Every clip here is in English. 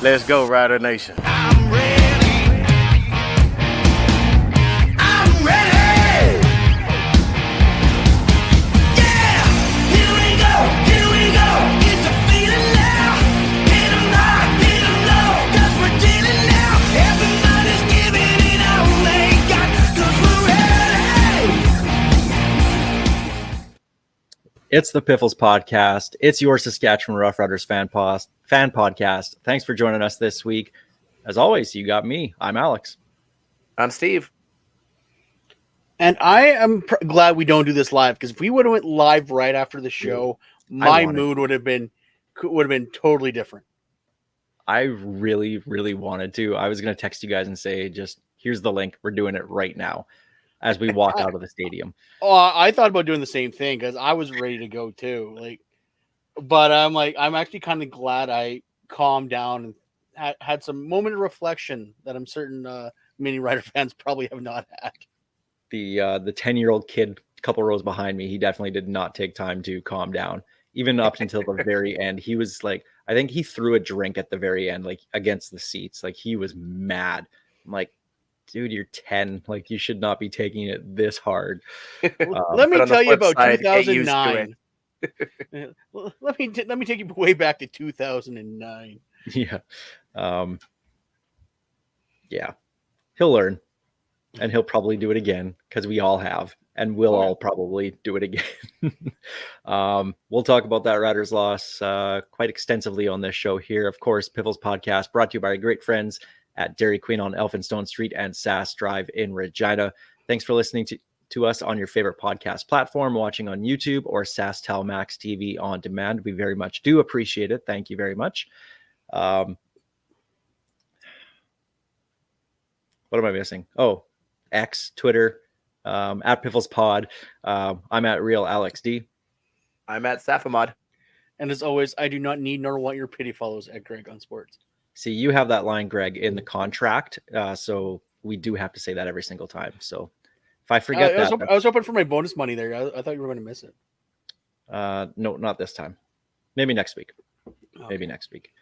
Let's go, Ridernation. I'm ready. I'm ready. Yeah, here we go. It's a feeling now. Hit 'em high, hit 'em low, 'cause we're dealing now. Everybody's giving it all they got, 'cause we're ready. It's the Piffles Podcast. It's your Saskatchewan Roughriders fan podcast. Thanks for joining us this week. As always, you got me. I'm Alex. I'm Steve. And I am glad we don't do this live, because if we would have went live right after the show, my mood would have been totally different. I really, really wanted to. I was going to text you guys and say, just here's the link. We're doing it right now as we walk out of the stadium. Oh, I thought about doing the same thing because I was ready to go too. But I'm actually kind of glad I calmed down and had some moment of reflection that I'm certain many Rider fans probably have not had. The 10-year-old kid, a couple rows behind me, he definitely did not take time to calm down. Even up until the very end, he was like, I think he threw a drink at the very end, like against the seats. Like he was mad. I'm like, dude, you're 10. Like you should not be taking it this hard. Let me tell you about 2009. let me take you way back to 2009. Yeah. Yeah. He'll learn. And he'll probably do it again because we all have. And we'll all probably do it again. We'll talk about that Riders loss quite extensively on this show here. Of course, Piffles Podcast brought to you by our great friends at Dairy Queen on Elphinstone Street and Sass Drive in Regina. Thanks for listening to us on your favorite podcast platform, watching on YouTube or SaskTel Max TV on demand. We very much do appreciate it. Thank you very much. What am I missing? Oh, X, Twitter, at Piffles Pod. I'm at Real Alex D. I'm at Safamod. And as always, I do not need nor want your pity follows at Greg on Sports. See, you have that line, Greg, in the contract, so we do have to say that every single time. So if I forget I was hoping for my bonus money there. I thought you were going to miss it. No, not this time. Maybe next week. Okay. Maybe next week.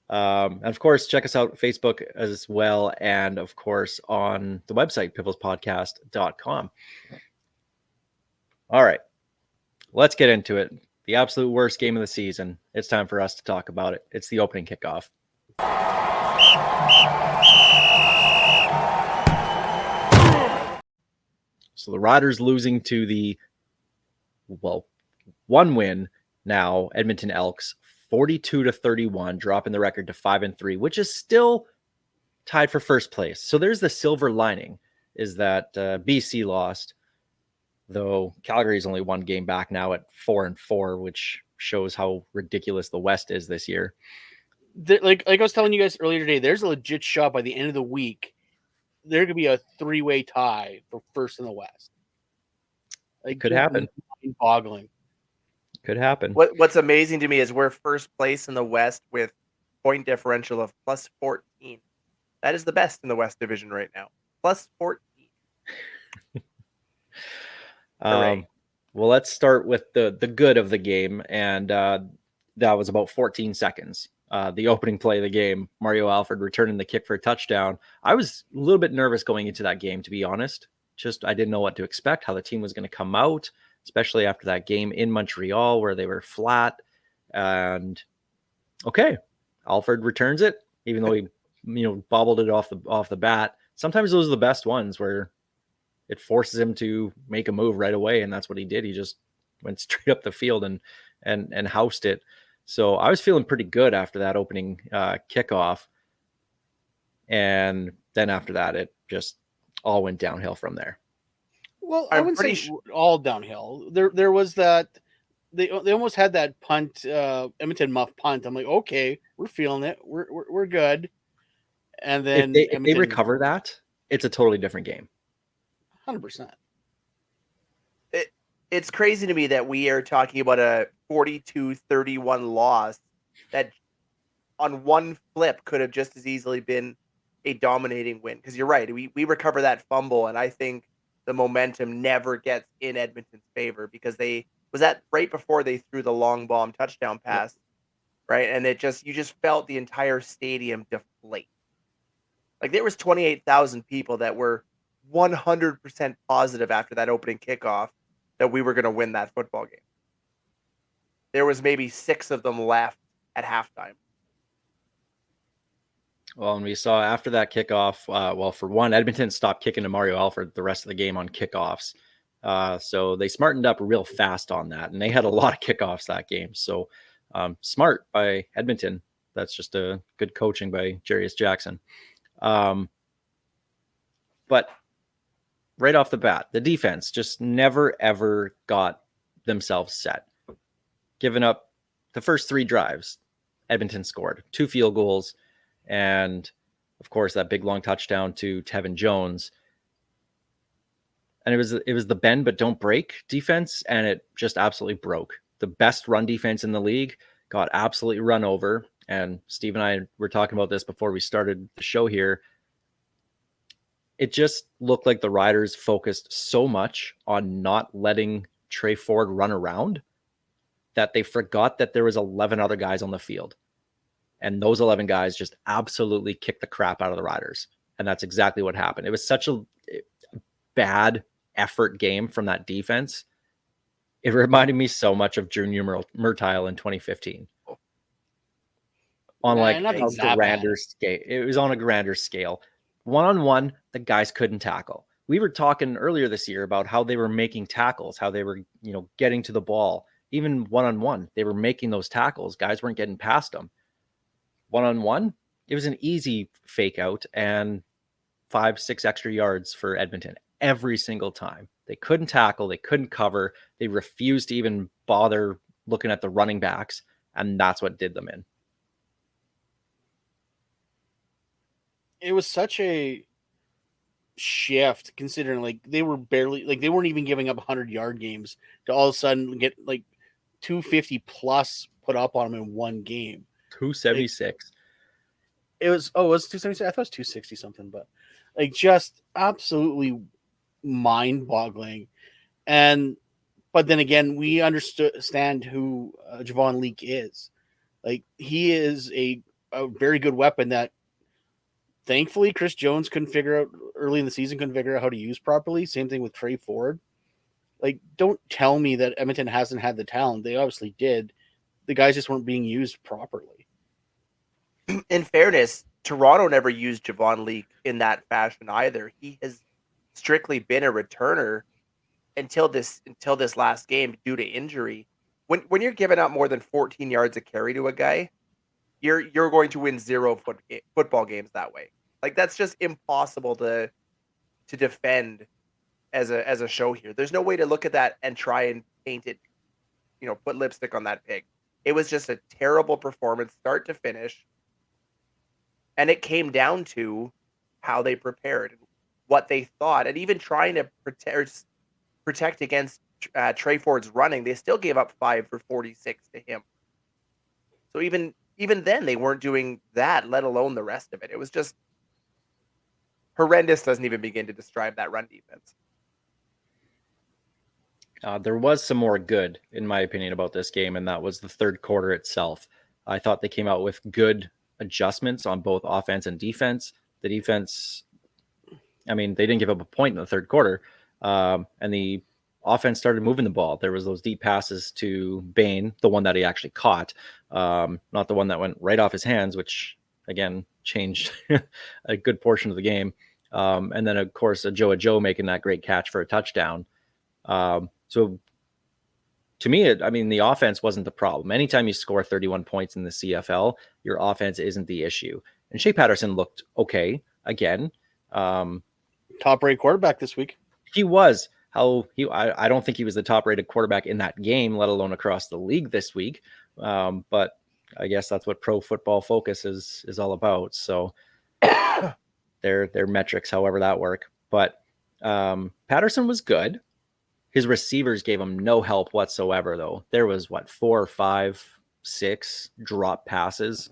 And of course, check us out on Facebook as well. And of course, on the website, pifflespodcast.com. All right, let's get into it. The absolute worst game of the season. It's time for us to talk about it. It's the opening kickoff. So the Riders losing to the, one win now, Edmonton Elks, 42-31, dropping the record to 5-3, which is still tied for first place. So there's the silver lining, is that BC lost, though Calgary is only one game back now at 4-4, which shows how ridiculous the West is this year. Like I was telling you guys earlier today, there's a legit shot by the end of the week. There could be a 3-way tie for first in the West. It could happen. Boggling. Could happen. What's amazing to me is we're first place in the West with point differential of plus 14. That is the best in the West Division right now. Plus 14. Well, let's start with the good of the game, and that was about 14 seconds. The opening play of the game, Mario Alford returning the kick for a touchdown. I was a little bit nervous going into that game, to be honest. Just I didn't know what to expect, how the team was going to come out, especially after that game in Montreal where they were flat. And okay, Alford returns it, even though he bobbled it off the bat. Sometimes those are the best ones where it forces him to make a move right away, and that's what he did. He just went straight up the field and housed it. So I was feeling pretty good after that opening kickoff. And then after that, it just all went downhill from there. Well, I wouldn't say all downhill. There was that they almost had that punt, Edmonton muff punt. I'm like, okay, we're feeling it. We're good. And then if they recover that, it's a totally different game. 100%. It's crazy to me that we are talking about a 42-31 loss that on one flip could have just as easily been a dominating win. Because you're right, we recover that fumble, and I think the momentum never gets in Edmonton's favor because was that right before they threw the long bomb touchdown pass right? And you just felt the entire stadium deflate. Like there was 28,000 people that were 100% positive after that opening kickoff that we were going to win that football game. There was maybe 6 of them left at halftime. Well, and we saw after that kickoff, well, for one, Edmonton stopped kicking to Mario Alford the rest of the game on kickoffs. So they smartened up real fast on that, and they had a lot of kickoffs that game. So smart by Edmonton. That's just a good coaching by Jarius Jackson. But right off the bat, the defense just never, ever got themselves set. Giving up the first 3 drives, Edmonton scored 2 field goals, and of course that big long touchdown to Tevin Jones. And it was the bend but don't break defense, and it just absolutely broke. The best run defense in the league got absolutely run over. And Steve and I were talking about this before we started the show here. It just looked like the Riders focused so much on not letting Trey Ford run around that they forgot that there was 11 other guys on the field. And those 11 guys just absolutely kicked the crap out of the Riders. And that's exactly what happened. It was such a bad effort game from that defense. It reminded me so much of Junior Murtile in 2015. On like a grander scale. It was on a grander scale. One-on-one, the guys couldn't tackle. We were talking earlier this year about how they were making tackles, how they were, getting to the ball. Even one-on-one, they were making those tackles. Guys weren't getting past them. One-on-one, it was an easy fake out and 5-6 extra yards for Edmonton every single time. They couldn't tackle. They couldn't cover. They refused to even bother looking at the running backs, and that's what did them in. It was such a shift considering like they were barely they weren't even giving up 100-yard games to all of a sudden get like 250 plus put up on them in one game. 276. It was 276. I thought it was 260 something, but like just absolutely mind-boggling. But then again, we understand who Javon Leake is. Like he is a very good weapon that thankfully Chris Jones couldn't figure out early in the season, couldn't figure out how to use properly. Same thing with Trey Ford. Like, don't tell me that Edmonton hasn't had the talent. They obviously did. The guys just weren't being used properly. In fairness, Toronto never used Javon Leake in that fashion either. He has strictly been a returner until this last game due to injury. When you're giving up more than 14 yards a carry to a guy, you're going to win 0 football games that way. Like that's just impossible to defend as a show here. There's no way to look at that and try and paint it, put lipstick on that pig. It was just a terrible performance, start to finish. And it came down to how they prepared, what they thought, and even trying to protect against Trey Ford's running. They still gave up 5 for 46 to him. So even then, they weren't doing that, let alone the rest of it. It was just horrendous. Doesn't even begin to describe that run defense. There was some more good, in my opinion, about this game, and that was the third quarter itself. I thought they came out with good adjustments on both offense and defense. The defense, they didn't give up a point in the third quarter, and the offense started moving the ball. There was those deep passes to Bain, the one that he actually caught, not the one that went right off his hands, which, again, changed a good portion of the game. And then, of course, Joe making that great catch for a touchdown. So to me, the offense wasn't the problem. Anytime you score 31 points in the CFL, your offense isn't the issue. And Shea Patterson looked okay again. Top-rated quarterback this week. He was. I don't think he was the top-rated quarterback in that game, let alone across the league this week. But I guess that's what Pro Football Focus is all about. So their metrics, however that work. But Patterson was good. His receivers gave him no help whatsoever, though. There was 4, 5, 6 drop passes.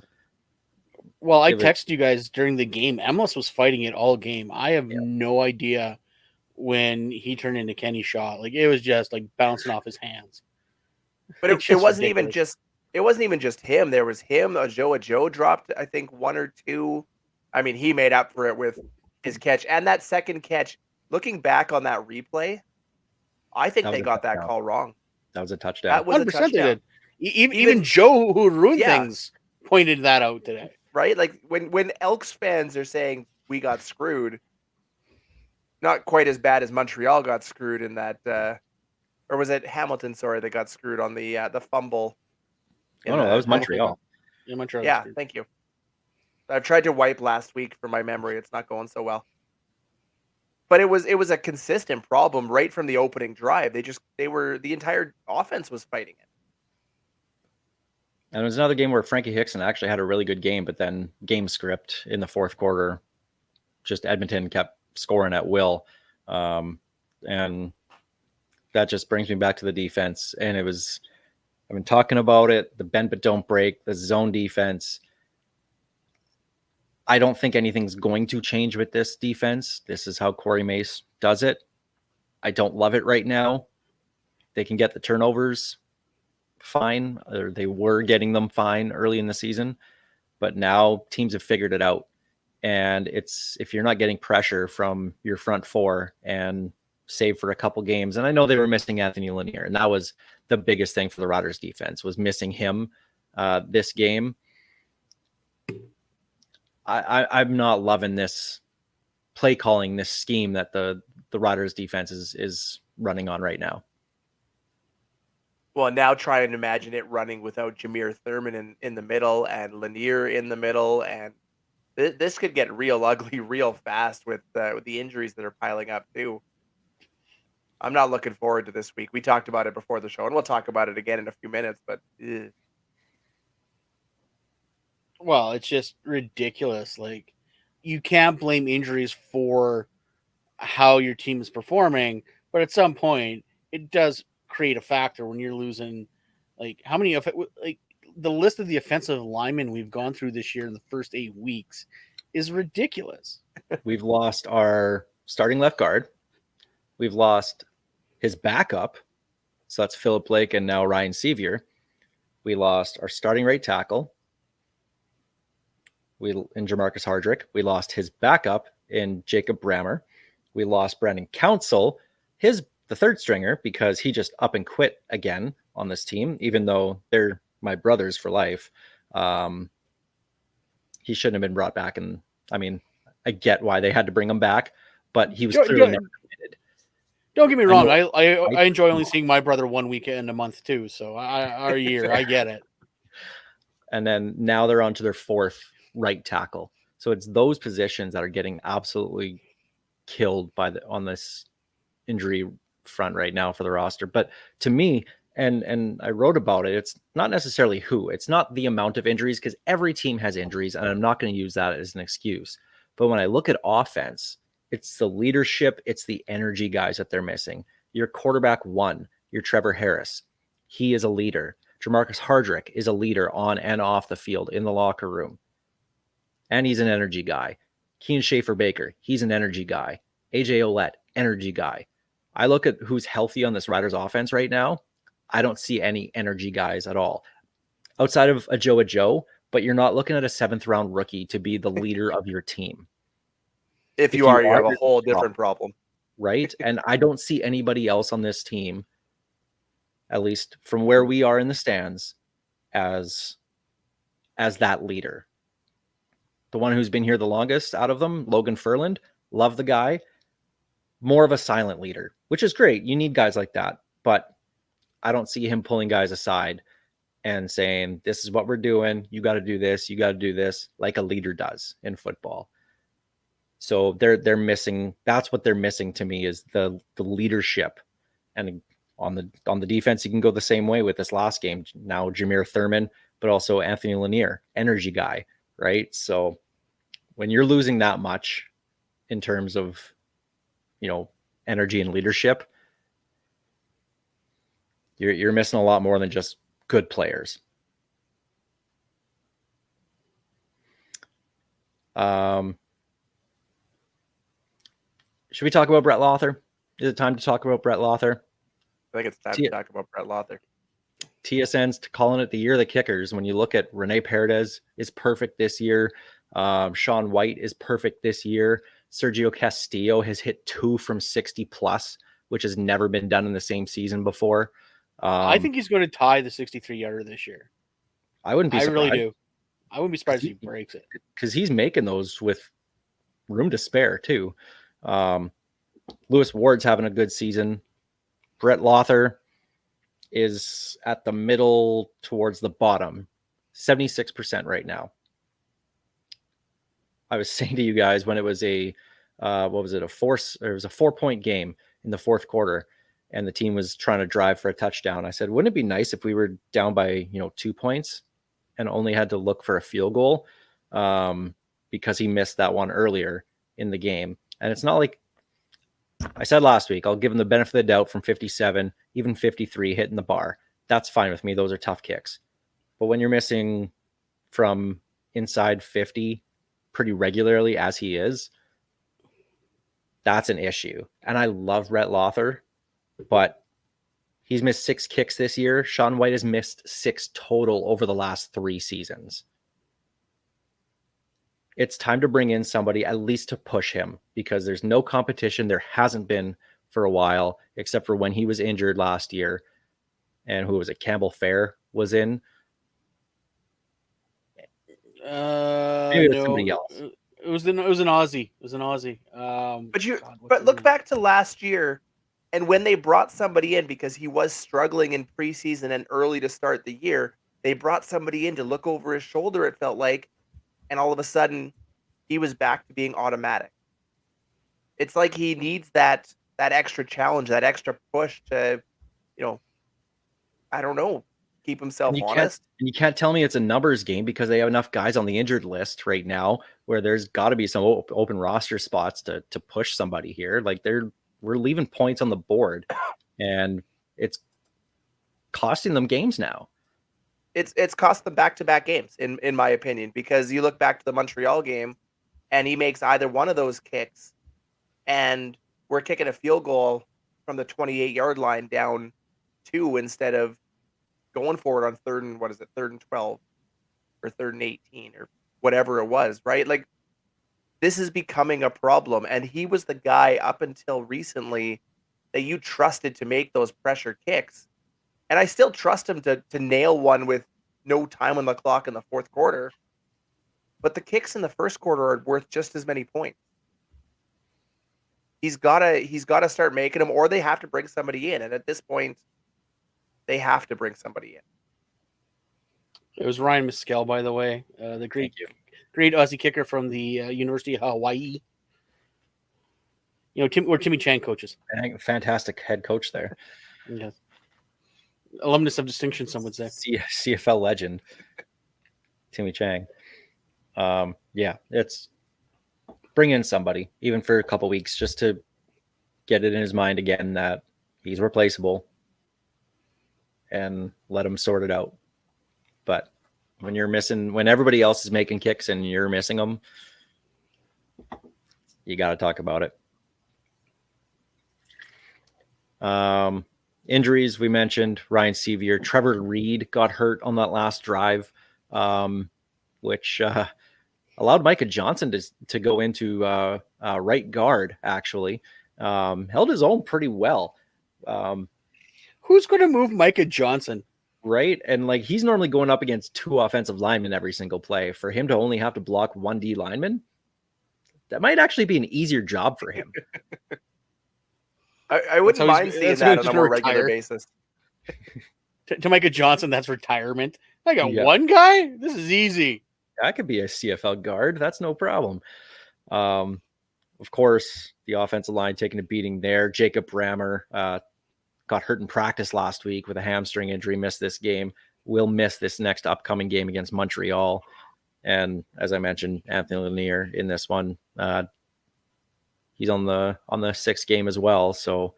Well, I texted you guys during the game. Emlis was fighting it all game. I have no idea when he turned into Kenny Shaw. Like it was just like bouncing off his hands. But it wasn't ridiculous. it wasn't even just him. There was him. Joe dropped, I think, one or two. I mean, he made up for it with his catch and that second catch. Looking back on that replay, I think That was they a got that touchdown. call wrong. That was a touchdown. That was a 100% they touchdown. did. Even Joe, who ruined Yeah. things, pointed that out today. Right? Like when Elks fans are saying we got screwed, not quite as bad as Montreal got screwed in that, or was it Hamilton? Sorry, that got screwed on the fumble. Oh no, that was Montreal. Yeah, Montreal. Yeah, thank you. I've tried to wipe last week from my memory. It's not going so well. But it was a consistent problem right from the opening drive. The entire offense was fighting it. And it was another game where Frankie Hickson actually had a really good game, but then game script in the fourth quarter, just Edmonton kept scoring at will. And that just brings me back to the defense. And I've been talking about it, the bend but don't break, the zone defense. I don't think anything's going to change with this defense. This is how Corey Mace does it. I don't love it right now. They can get the turnovers fine, or they were getting them fine early in the season, but now teams have figured it out. And it's, if you're not getting pressure from your front four and save for a couple games, and I know they were missing Anthony Lanier, and that was the biggest thing for the Riders defense, was missing him this game. I'm not loving this play calling, this scheme that the Riders defense is running on right now. Well, now try and imagine it running without Jameer Thurman in the middle and Lanier in the middle, and this could get real ugly real fast with the injuries that are piling up too. I'm not looking forward to this week. We talked about it before the show, and we'll talk about it again in a few minutes. But Well, it's just ridiculous. Like, you can't blame injuries for how your team is performing, but at some point, it does create a factor when you're losing. Like, how many of it? Like, the list of the offensive linemen we've gone through this year in the first 8 weeks is ridiculous. We've lost our starting left guard. We've lost his backup. So that's Philip Blake and now Ryan Sevier. We lost our starting right tackle in Jamarcus Hardrick. We lost his backup in Jacob Brammer. We lost Brandon Council, the third stringer, because he just up and quit again on this team, even though they're my brothers for life. He shouldn't have been brought back. And I mean, I get why they had to bring him back, but he was clearly never committed. Don't get me wrong. I enjoy only seeing my brother 1 weekend a month too. So our year, I get it. And then now they're on to their fourth right tackle. So it's those positions that are getting absolutely killed on this injury front right now for the roster. But to me, and I wrote about it, it's not necessarily it's not the amount of injuries, because every team has injuries, and I'm not going to use that as an excuse. But when I look at offense, it's the leadership, it's the energy guys that they're missing. Your quarterback one, your Trevor Harris, he is a leader. Jamarcus Hardrick is a leader on and off the field in the locker room. And he's an energy guy. Keen Schaefer-Baker, he's an energy guy. AJ Ouellette, energy guy. I look at who's healthy on this Riders offense right now. I don't see any energy guys at all. Outside of a Joe, but you're not looking at a 7th round rookie to be the leader of your team. If you are, you have a whole different problem. Right? And I don't see anybody else on this team, at least from where we are in the stands, as that leader. The one who's been here the longest out of them, Logan Furland, love the guy. More of a silent leader, which is great. You need guys like that. But I don't see him pulling guys aside and saying, this is what we're doing. You got to do this. You got to do this, like a leader does in football. So they're missing. That's what they're missing to me, is the leadership. And on the defense, you can go the same way with this last game. Now Jameer Thurman, but also Anthony Lanier, energy guy, right? So when you're losing that much in terms of, energy and leadership, you're missing a lot more than just good players. Should we talk about Brett Lothar? Is it time to talk about Brett Lothar? I think it's time to talk about Brett Lothar. TSN's calling it the year of the kickers. When you look at Rene Paredes is perfect this year. Sean White is perfect this year. Sergio Castillo has hit 2 from 60 plus, which has never been done in the same season before. I think he's going to tie the 63-yarder this year. I wouldn't be I surprised. really do. I wouldn't be surprised if he breaks it. Because he's making those with room to spare, too. Lewis Ward's having a good season. Brett Lothar is at the middle towards the bottom, 76% right now. I was saying to you guys when it was a 4-point game in the fourth quarter and the team was trying to drive for a touchdown. I said, wouldn't it be nice if we were down by, 2 points and only had to look for a field goal? Because he missed that one earlier in the game. And it's not like I said last week, I'll give him the benefit of the doubt from 57, even 53 hitting the bar. That's fine with me. Those are tough kicks. But when you're missing from inside 50 pretty regularly as he is, that's an issue. And I love Brett Lothar, but he's missed 6 kicks this year. Sean White has missed 6 total over the last 3 seasons. It's time to bring in somebody at least to push him because there's no competition. There hasn't been for a while, except for when he was injured last year. And who was it? Campbell Fair was in. Maybe it was somebody else. It was an Aussie. It was an Aussie. But look back to last year, and when they brought somebody in because he was struggling in preseason and early to start the year, they brought somebody in to look over his shoulder. It felt like, and all of a sudden, he was back to being automatic. It's like he needs that extra challenge, that extra push to, I don't know, keep himself honest. You can't tell me it's a numbers game because they have enough guys on the injured list right now where there's got to be some open roster spots to push somebody here. Like we're leaving points on the board, and it's costing them games now. It's cost them back-to-back games, in my opinion, because you look back to the Montreal game, and he makes either one of those kicks, and we're kicking a field goal from the 28-yard line down 2 instead of going forward on third and 12 or 3rd and 18 or whatever it was, right? Like, this is becoming a problem, and he was the guy up until recently that you trusted to make those pressure kicks. And I still trust him to nail one with no time on the clock in the fourth quarter. But the kicks in the first quarter are worth just as many points. He's gotta start making them, or they have to bring somebody in. And at this point, they have to bring somebody in. It was Ryan Mescal, by the way, the great Aussie kicker from the University of Hawaii. Where Timmy Chang coaches. Fantastic head coach there. Yes. Alumnus of distinction, some would say. CFL legend, Timmy Chang. It's bring in somebody, even for a couple weeks, just to get it in his mind again that he's replaceable and let him sort it out. But when everybody else is making kicks and you're missing them, you got to talk about it. Injuries, we mentioned Ryan Sevier. Trevor Reed got hurt on that last drive, which allowed Micah Johnson to go into right guard, actually. Held his own pretty well. Who's going to move Micah Johnson? Right? And he's normally going up against 2 offensive linemen every single play. For him to only have to block 1 D lineman, that might actually be an easier job for him. I wouldn't mind seeing that on a more regular basis. To Micah Johnson, that's retirement. I got one guy? This is easy. That could be a CFL guard. That's no problem. Of course, the offensive line taking a beating there. Jacob Brammer got hurt in practice last week with a hamstring injury, missed this game. Will miss this next upcoming game against Montreal. And as I mentioned, Anthony Lanier in this one. He's on the 6th game as well. So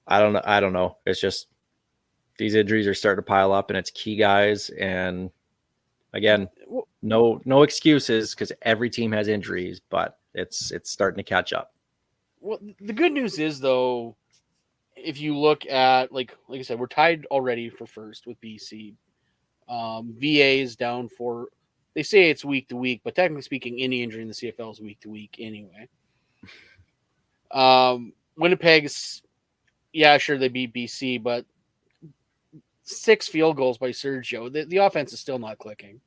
I don't know. It's just these injuries are starting to pile up, and it's key guys. And again, no excuses because every team has injuries, but it's starting to catch up. Well, the good news is though, if you look at like I said, we're tied already for first with BC. VA is down for. They say it's week to week, but technically speaking, any injury in the CFL is week to week anyway. Winnipeg's, yeah, sure they beat BC, but 6 field goals by Sergio. The offense is still not clicking.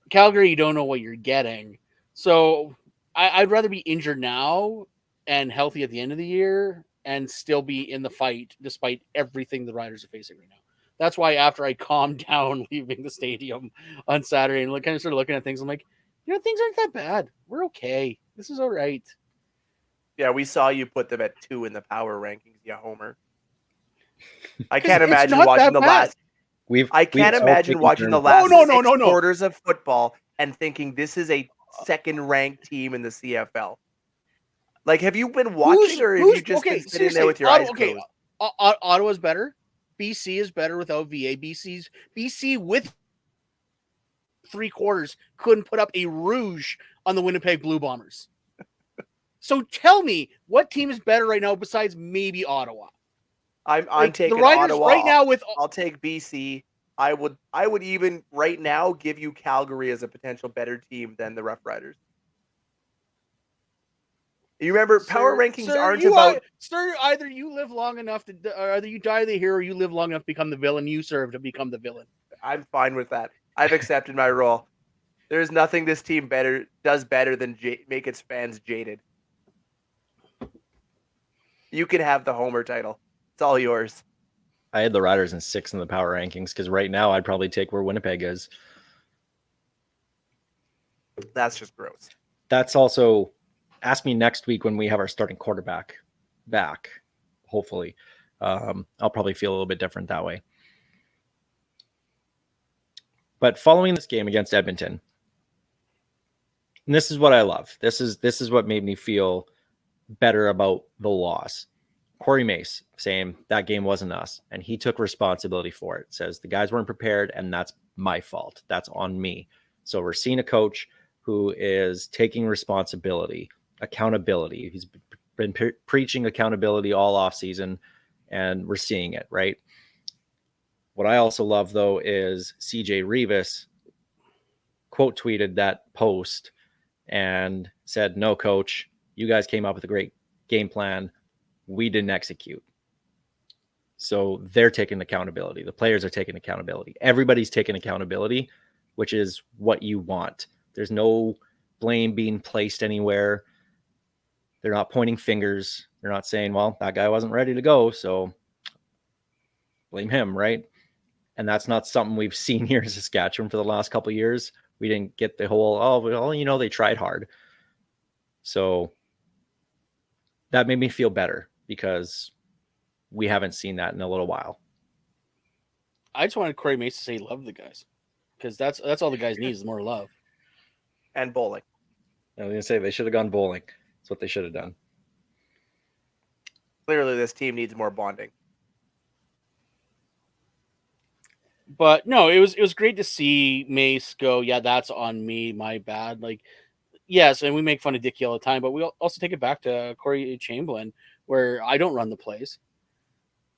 Calgary, you don't know what you're getting. So I'd rather be injured now and healthy at the end of the year and still be in the fight despite everything the Riders are facing right now. That's why after I calmed down leaving the stadium on Saturday and kind of started looking at things, I'm like, things aren't that bad. We're okay. This is all right. Yeah, we saw you put them at 2 in the power rankings, yeah, Homer. I can't imagine watching the last. I can't imagine watching the last 6 quarters of football and thinking this is a second-ranked team in the CFL. Like, have you been watching, or have you just been sitting there with your eyes closed? Ottawa's better. BC is better without VA. BC with 3 quarters couldn't put up a rouge on the Winnipeg Blue Bombers. So tell me, what team is better right now besides maybe Ottawa? I'm taking the Riders Ottawa right now. I'll take BC. I would even right now give you Calgary as a potential better team than the Rough Riders. You remember, power rankings aren't about. Sir, either you live long enough or either you die the hero, or you live long enough to become the villain. You serve to become the villain. I'm fine with that. I've accepted my role. There's nothing this team does better than make its fans jaded. You can have the Homer title. It's all yours. I had the Riders in 6 in the power rankings because right now I'd probably take where Winnipeg is. That's just gross. That's also, ask me next week when we have our starting quarterback back, hopefully. I'll probably feel a little bit different that way. But following this game against Edmonton, and this is what I love. This is what made me feel better about the loss. Corey Mace saying that game wasn't us, and he took responsibility for it. Says the guys weren't prepared, and that's my fault. That's on me. So we're seeing a coach who is taking responsibility, accountability. He's been preaching accountability all offseason, and we're seeing it, right? What I also love, though, is CJ Revis quote tweeted that post and said, "No, coach, you guys came up with a great game plan. We didn't execute." So they're taking accountability. The players are taking accountability. Everybody's taking accountability, which is what you want. There's no blame being placed anywhere. They're not pointing fingers. They're not saying, well, that guy wasn't ready to go, so blame him, right? And that's not something we've seen here in Saskatchewan for the last couple of years. We didn't get the whole, oh, well, they tried hard. So that made me feel better because we haven't seen that in a little while. I just wanted Corey Mace to say he loved the guys because that's all the guys need is more love. And bowling. I was going to say they should have gone bowling. That's what they should have done. Clearly, this team needs more bonding. But no, it was great to see Mace go, yeah, that's on me, my bad. Like, yes, and we make fun of Dickie all the time, but we also take it back to Corey Chamberlain, where I don't run the plays.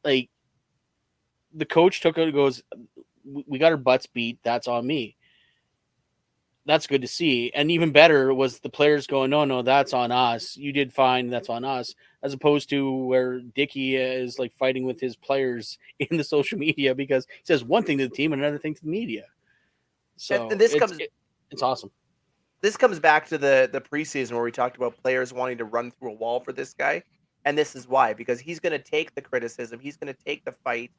Like, the coach took it and goes, we got our butts beat, that's on me. That's good to see. And even better was the players going, no, that's on us. You did fine, that's on us. As opposed to where Dickie is like fighting with his players in the social media because he says one thing to the team and another thing to the media. So and it's awesome. This comes back to the preseason where we talked about players wanting to run through a wall for this guy. And this is why, because he's going to take the criticism. He's going to take the fight.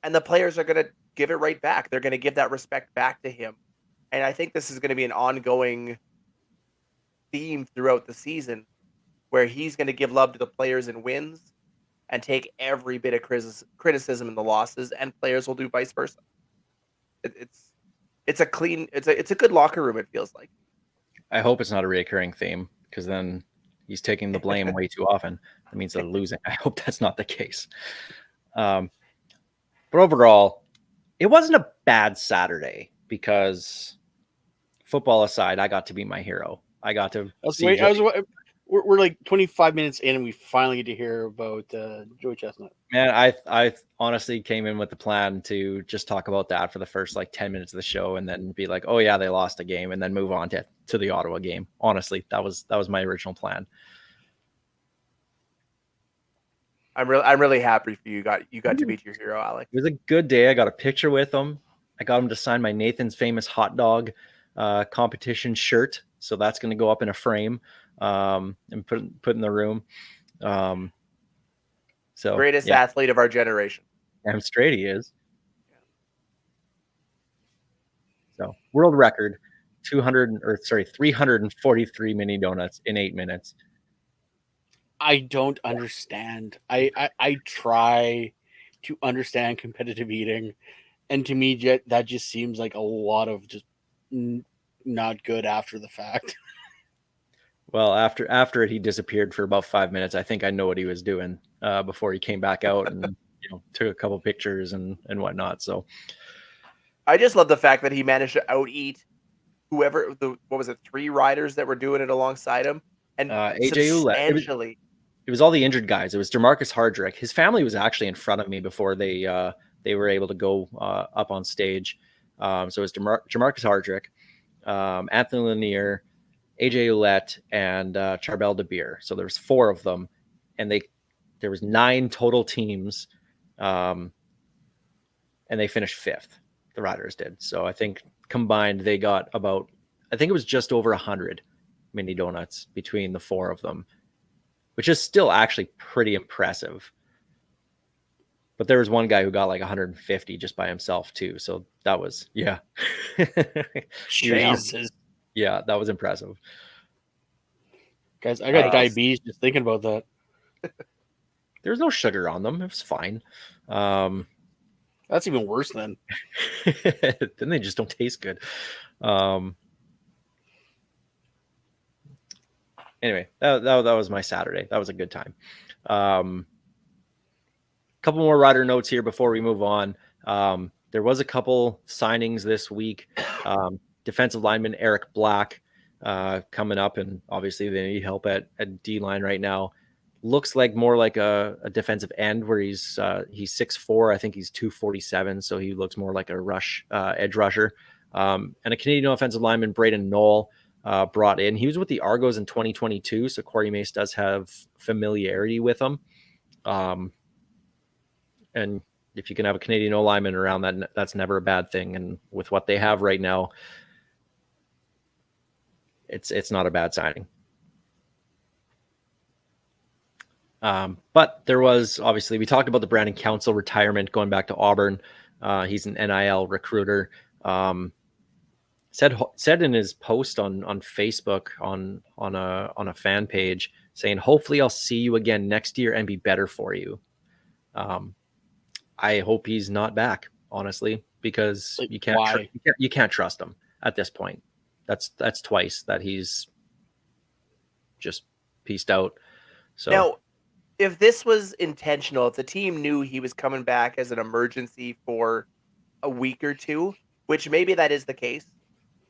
And the players are going to give it right back. They're going to give that respect back to him. And I think this is going to be an ongoing theme throughout the season where he's going to give love to the players in wins and take every bit of criticism in the losses, and players will do vice versa. It's a good locker room, it feels like. I hope it's not a recurring theme because then he's taking the blame way too often. That means they're losing. I hope that's not the case. But overall, it wasn't a bad Saturday because football aside, I got to be my hero. I got to see. we're like 25 minutes in, and we finally get to hear about Joey Chestnut. Man, I honestly came in with the plan to just talk about that for the first like 10 minutes of the show, and then be like, oh yeah, they lost a game, and then move on to the Ottawa game. Honestly, that was my original plan. I'm really happy for you. You got to meet your hero, Alex. It was a good day. I got a picture with him. I got him to sign my Nathan's Famous Hot Dog competition shirt, so that's going to go up in a frame and put in the room. So Greatest athlete of our generation. Damn straight he is. So world record, 343 mini donuts in 8 minutes. I don't understand. I try to understand competitive eating, and to me, that just seems like a lot of just not good after the fact. Well, after it, he disappeared for about 5 minutes. I think I know what he was doing before he came back out and took a couple pictures and whatnot. So I just love the fact that he managed to out eat whoever what was it, 3 riders that were doing it alongside him, and AJ substantially. It was all the injured guys. It was Demarcus Hardrick. His family was actually in front of me before they were able to go up on stage. So it was Demarcus Hardrick, Anthony Lanier, AJ Ouellette, and Charbel DeBeer. So there was 4 of them, and there was 9 total teams, and they finished 5th. The riders did. So I think combined they got about, I think it was just over 100 mini donuts between the 4 of them, which is still actually pretty impressive. But there was one guy who got like 150 just by himself too. So that was, yeah. Jesus. Yeah, that was impressive. Guys, I got diabetes just thinking about that. There was no sugar on them. It was fine. That's even worse then. Then they just don't taste good. Anyway, that was my Saturday. That was a good time. Couple more rider notes here before we move on. There was a couple signings this week. Defensive lineman Eric Black coming up, and obviously they need help at D-line right now. Looks like more like a defensive end where he's 6'4". I think he's 247, so he looks more like a edge rusher. And a Canadian offensive lineman, Braden Knoll, brought in. He was with the Argos in 2022, so Corey Mace does have familiarity with him. And if you can have a Canadian O-lineman around, that's never a bad thing. And with what they have right now, it's not a bad signing. But there was, obviously, we talked about the Brandon Council retirement going back to Auburn. He's an NIL recruiter. Said in his post on Facebook on a fan page saying, hopefully I'll see you again next year and be better for you. I hope he's not back, honestly, because you can't trust him at this point. That's twice that he's just pieced out. So now, if this was intentional, if the team knew he was coming back as an emergency for a week or two, which maybe that is the case,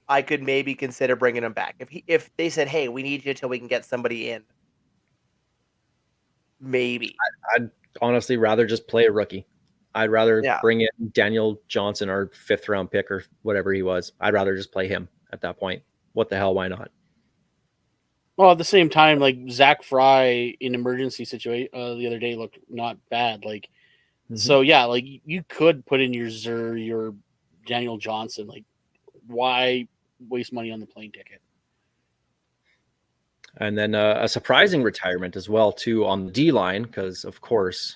I could maybe consider bringing him back. If they said, "Hey, we need you till we can get somebody in," maybe. I'd honestly rather just play a rookie. I'd rather bring in Daniel Johnson, our 5th round pick or whatever he was. I'd rather just play him at that point. What the hell? Why not? Well, at the same time, like Zach Fry in emergency situation the other day looked not bad. Like, so yeah, like you could put in your Zur, your Daniel Johnson. Like, why waste money on the plane ticket? And then a surprising retirement as well too on the D line, because of course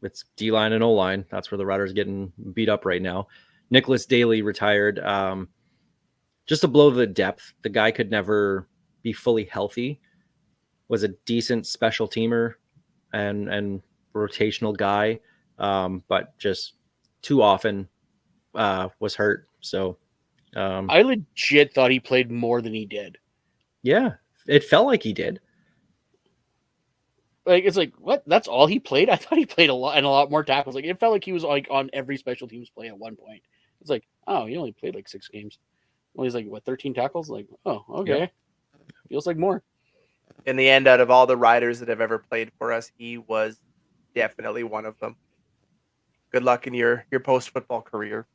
it's D line and O line. That's where the Riders getting beat up right now. Nicholas Daly retired. Just to blow the depth, the guy could never be fully healthy. Was a decent special teamer and rotational guy, but just too often was hurt. So I legit thought he played more than he did. Yeah, it felt like he did. Like, it's like, what? That's all he played? I thought he played a lot and a lot more tackles. Like, it felt like he was like on every special teams play at one point. It's like, oh, he only played like 6 games. Well, he's like, what, 13 tackles? Like, oh, okay. Yep. Feels like more. In the end, out of all the riders that have ever played for us, he was definitely one of them. Good luck in your post-football career.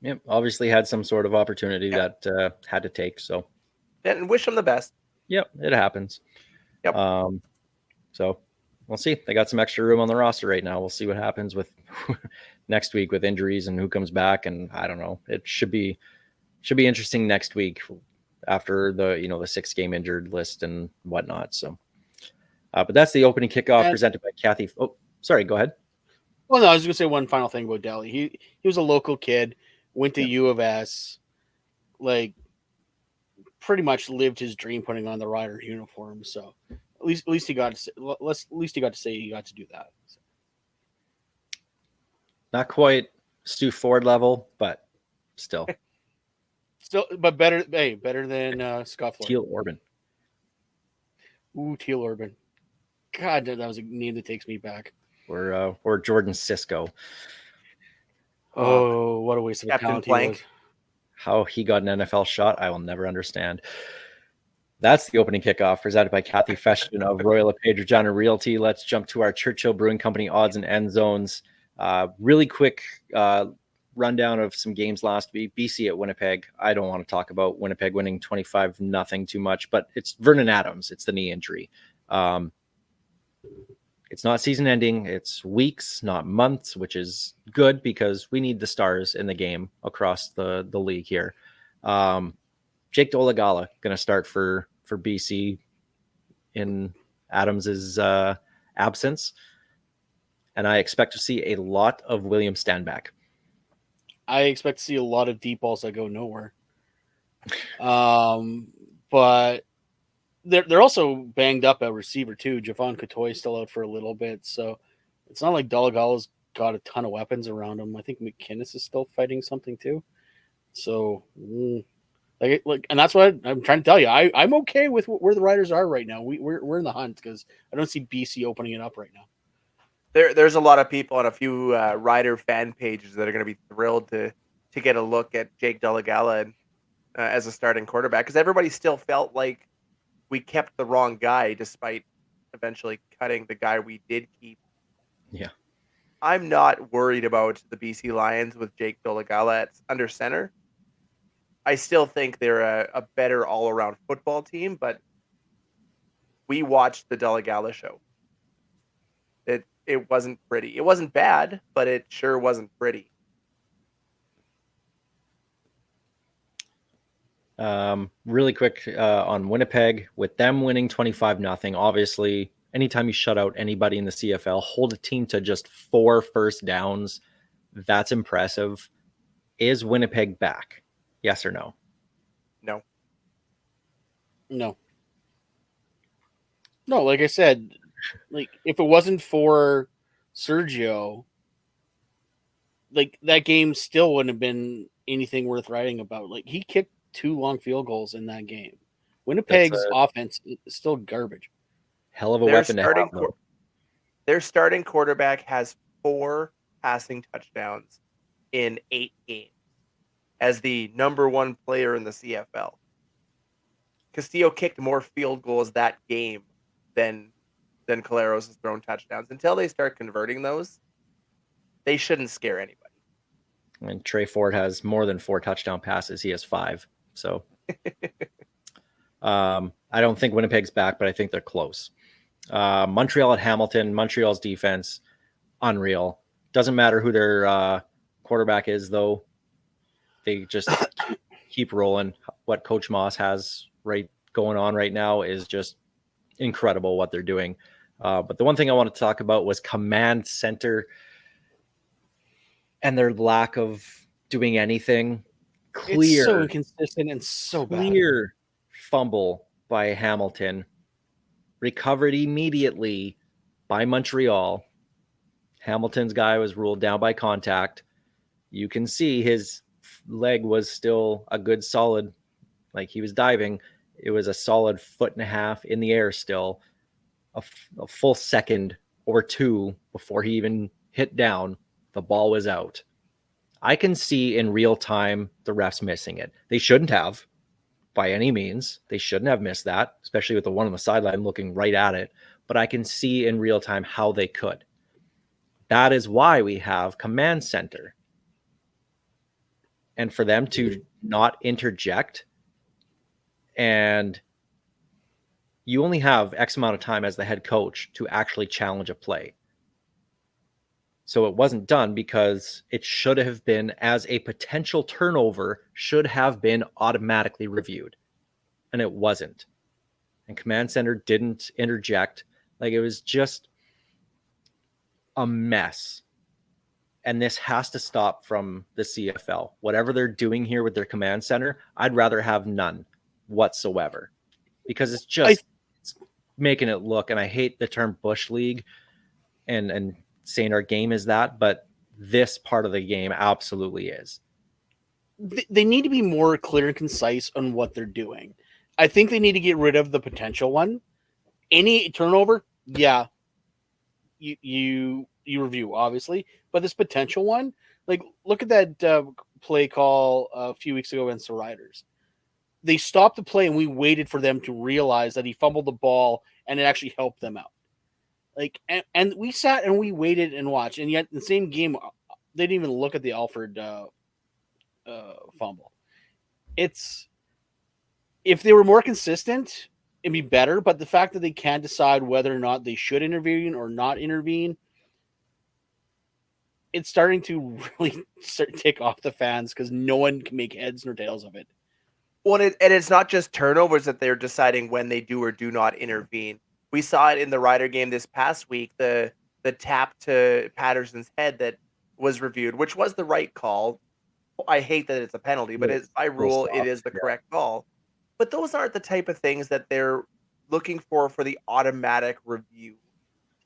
Yep, obviously had some sort of opportunity Yep. that had to take. So, And wish him the best. yep, it happens. Yep. So we'll see. They got some extra room on the roster right now. We'll see what happens with next week with injuries and who comes back. And I don't know. It should be interesting next week after the 6-game injured list and whatnot. So, but that's the opening kickoff presented by Kathy. Oh, sorry. Go ahead. Well, no, I was going to say one final thing about Delhi. He was a local kid, went to U of S, like pretty much lived his dream putting on the Rider uniform. So at least he got to say he got to do that. So. Not quite Stu Ford level, but still. But better than Scott Floyd. Teal Orban. Ooh, Teal Orban. God, that was a name that takes me back. Or Jordan Cisco. Oh, what a waste of a talent he was. How he got an NFL shot, I will never understand. That's the opening kickoff presented by Kathy Feshton of Royal LePage Regina Realty. Let's jump to our Churchill Brewing Company odds and end zones. Really quick rundown of some games last week. BC at Winnipeg. I don't want to talk about Winnipeg winning 25-0 too much, but it's Vernon Adams. It's the knee injury. It's not season ending. It's weeks, not months, which is good because we need the stars in the game across the league here. Jake Dolegala going to start for BC in Adams's absence. And I expect to see a lot of William Stanback. I expect to see a lot of deep balls that go nowhere. But they're also banged up at receiver too. Javon Cotoy still out for a little bit, so it's not like Dolegala's got a ton of weapons around him. I think McKinnis is still fighting something too. So, and that's what I'm trying to tell you. I'm okay with where the Riders are right now. We're in the hunt because I don't see BC opening it up right now. There's a lot of people on a few Rider fan pages that are going to be thrilled to get a look at Jake Dolegala as a starting quarterback because everybody still felt like we kept the wrong guy despite eventually cutting the guy we did keep. Yeah. I'm not worried about the BC Lions with Jake Dolegala under center. I still think they're a better all-around football team, but we watched the Dolegala show. It wasn't pretty. It wasn't bad, but it sure wasn't pretty. Really quick on Winnipeg, with them winning 25-0, obviously, anytime you shut out anybody in the CFL, hold a team to just 4 first downs, that's impressive. Is Winnipeg back? Yes or no? No. No, like I said, like if it wasn't for Sergio, like that game still wouldn't have been anything worth writing about. Like he kicked 2 long field goals in that game. Winnipeg's offense is still garbage. Hell of a weapon to have. Their starting quarterback has 4 passing touchdowns in 8 games as the number 1 player in the CFL. Castillo kicked more field goals that game than Caleros has thrown touchdowns. Until they start converting those, they shouldn't scare anybody. And Trey Ford has more than 4 touchdown passes. He has 5. So I don't think Winnipeg's back, but I think they're close. Montreal at Hamilton. Montreal's defense, unreal. Doesn't matter who their quarterback is, though. They just keep rolling. What Coach Moss has going on right now is just incredible what they're doing. But the one thing I want to talk about was command center and their lack of doing anything. It's so inconsistent and so clear fumble by Hamilton. Recovered immediately by Montreal. Hamilton's guy was ruled down by contact. You can see his leg was still a good solid, like he was diving. It was a solid 1.5 feet in the air still. A full second or 2 before he even hit down, the ball was out. I can see in real time the refs missing it. They shouldn't have, by any means. They shouldn't have missed that, especially with the one on the sideline looking right at it. But I can see in real time how they could. That is why we have command center. And for them to not interject, and you only have X amount of time as the head coach to actually challenge a play. So it wasn't done because it should have been, as a potential turnover, should have been automatically reviewed. And it wasn't. And command center didn't interject. Like, it was just a mess. And this has to stop from the CFL. Whatever they're doing here with their command center, I'd rather have none whatsoever. Because it's just it's making it look, and I hate the term Bush League and saying our game is that, but this part of the game absolutely is. They need to be more clear and concise on what they're doing. I think they need to get rid of the potential one. Any turnover, yeah, you review, obviously, but this potential one, like, look at that play call a few weeks ago against the Riders. They stopped the play and we waited for them to realize that he fumbled the ball and it actually helped them out. Like, and we sat and we waited and watched, and yet in the same game, they didn't even look at the Alfred fumble. If they were more consistent, it'd be better. But the fact that they can't decide whether or not they should intervene or not intervene, it's starting to really tick off the fans because no one can make heads nor tails of it. Well, and it's not just turnovers that they're deciding when they do or do not intervene. We saw it in the Rider game this past week, the tap to Patterson's head that was reviewed, which was the right call. I hate that it's a penalty, but by rule, it is the correct call. But those aren't the type of things that they're looking for the automatic review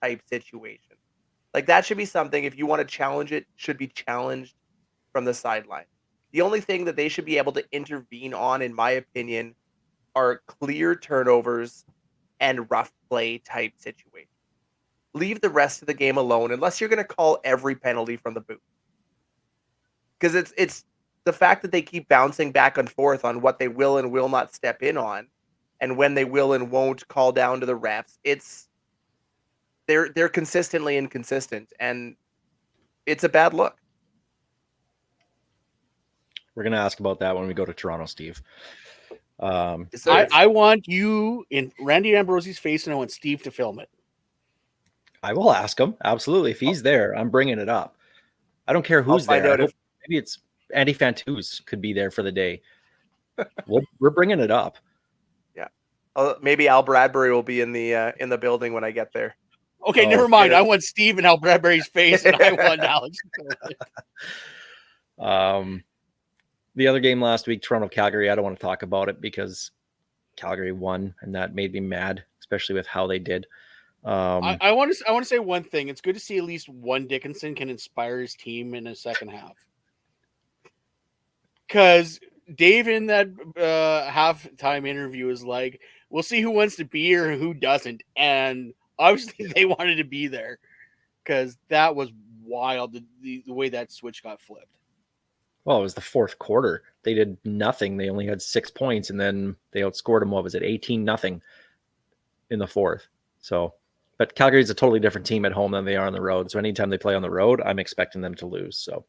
type situation. Like, that should be something, if you want to challenge it, should be challenged from the sideline. The only thing that they should be able to intervene on, in my opinion, are clear turnovers and rough play type situations. Leave the rest of the game alone unless you're going to call every penalty from the booth. Because it's the fact that they keep bouncing back and forth on what they will and will not step in on, and when they will and won't call down to the refs. They're consistently inconsistent, and it's a bad look. We're going to ask about that when we go to Toronto, Steve. I want you in Randy Ambrosie's face, and I want Steve to film it. I will ask him. Absolutely. If he's there, I'm bringing it up. I don't care who's there. Maybe it's Andy Fantuz could be there for the day. We're bringing it up. Yeah. Maybe Al Bradbury will be in the building when I get there. Okay, never mind. I want Steve in Al Bradbury's face, and I want Alex. The other game last week, Toronto Calgary, I don't want to talk about it because Calgary won, and that made me mad, especially with how they did. I want to say one thing. It's good to see at least one Dickinson can inspire his team in the second half. Because Dave in that halftime interview is like, we'll see who wants to be here and who doesn't. And obviously they wanted to be there because that was wild, the way that switch got flipped. Well, it was the fourth quarter. They did nothing. They only had 6 points, and then they outscored them. What was it, 18-0 in the fourth? So, but Calgary's a totally different team at home than they are on the road. So anytime they play on the road, I'm expecting them to lose. So,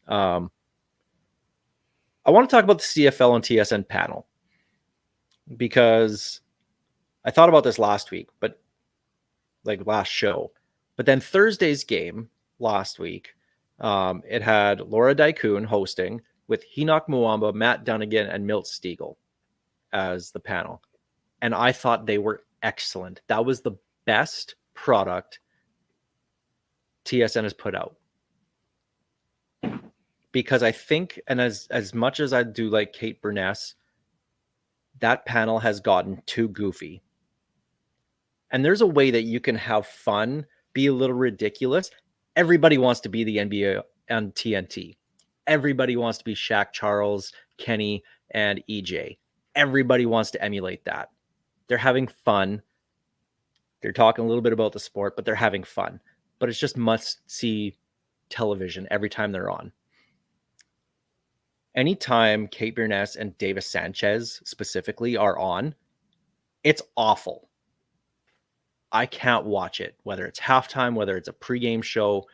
I want to talk about the CFL and TSN panel because I thought about this last week, but like last show. But then Thursday's game last week, it had Laura Daikun hosting with Henoch Muamba, Matt Dunnigan, and Milt Stiegel as the panel. And I thought they were excellent. That was the best product TSN has put out. Because I think, and as much as I do like Kate Burness, that panel has gotten too goofy. And there's a way that you can have fun, be a little ridiculous. Everybody wants to be the NBA on TNT. Everybody wants to be Shaq, Charles, Kenny, and EJ. Everybody wants to emulate that. They're having fun. They're talking a little bit about the sport, but they're having fun. But it's just must-see television every time they're on. anytime Kate Burness and Davis Sanchez specifically are on, it's awful. I can't watch it, whether it's halftime, whether it's a pregame show.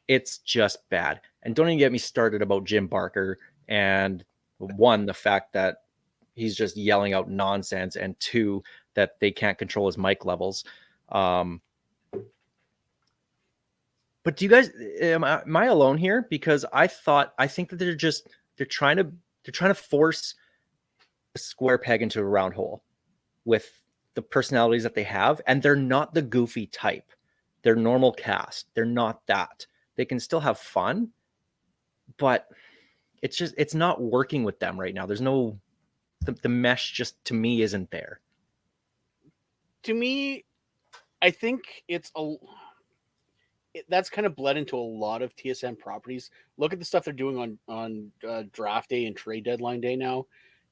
It's just bad. And don't even get me started about Jim Barker and one, the fact that he's just yelling out nonsense, and two, that they can't control his mic levels. But do you guys, am I alone here? Because I think that they're trying to force a square peg into a round hole with the personalities that they have, and they're not the goofy type. They're normal cast. They're not that. They can still have fun, but it's not working with them right now. There's no, the mesh just, to me, isn't there. To me, I think that's kind of bled into a lot of TSN properties. Look at the stuff they're doing on draft day and trade deadline day now.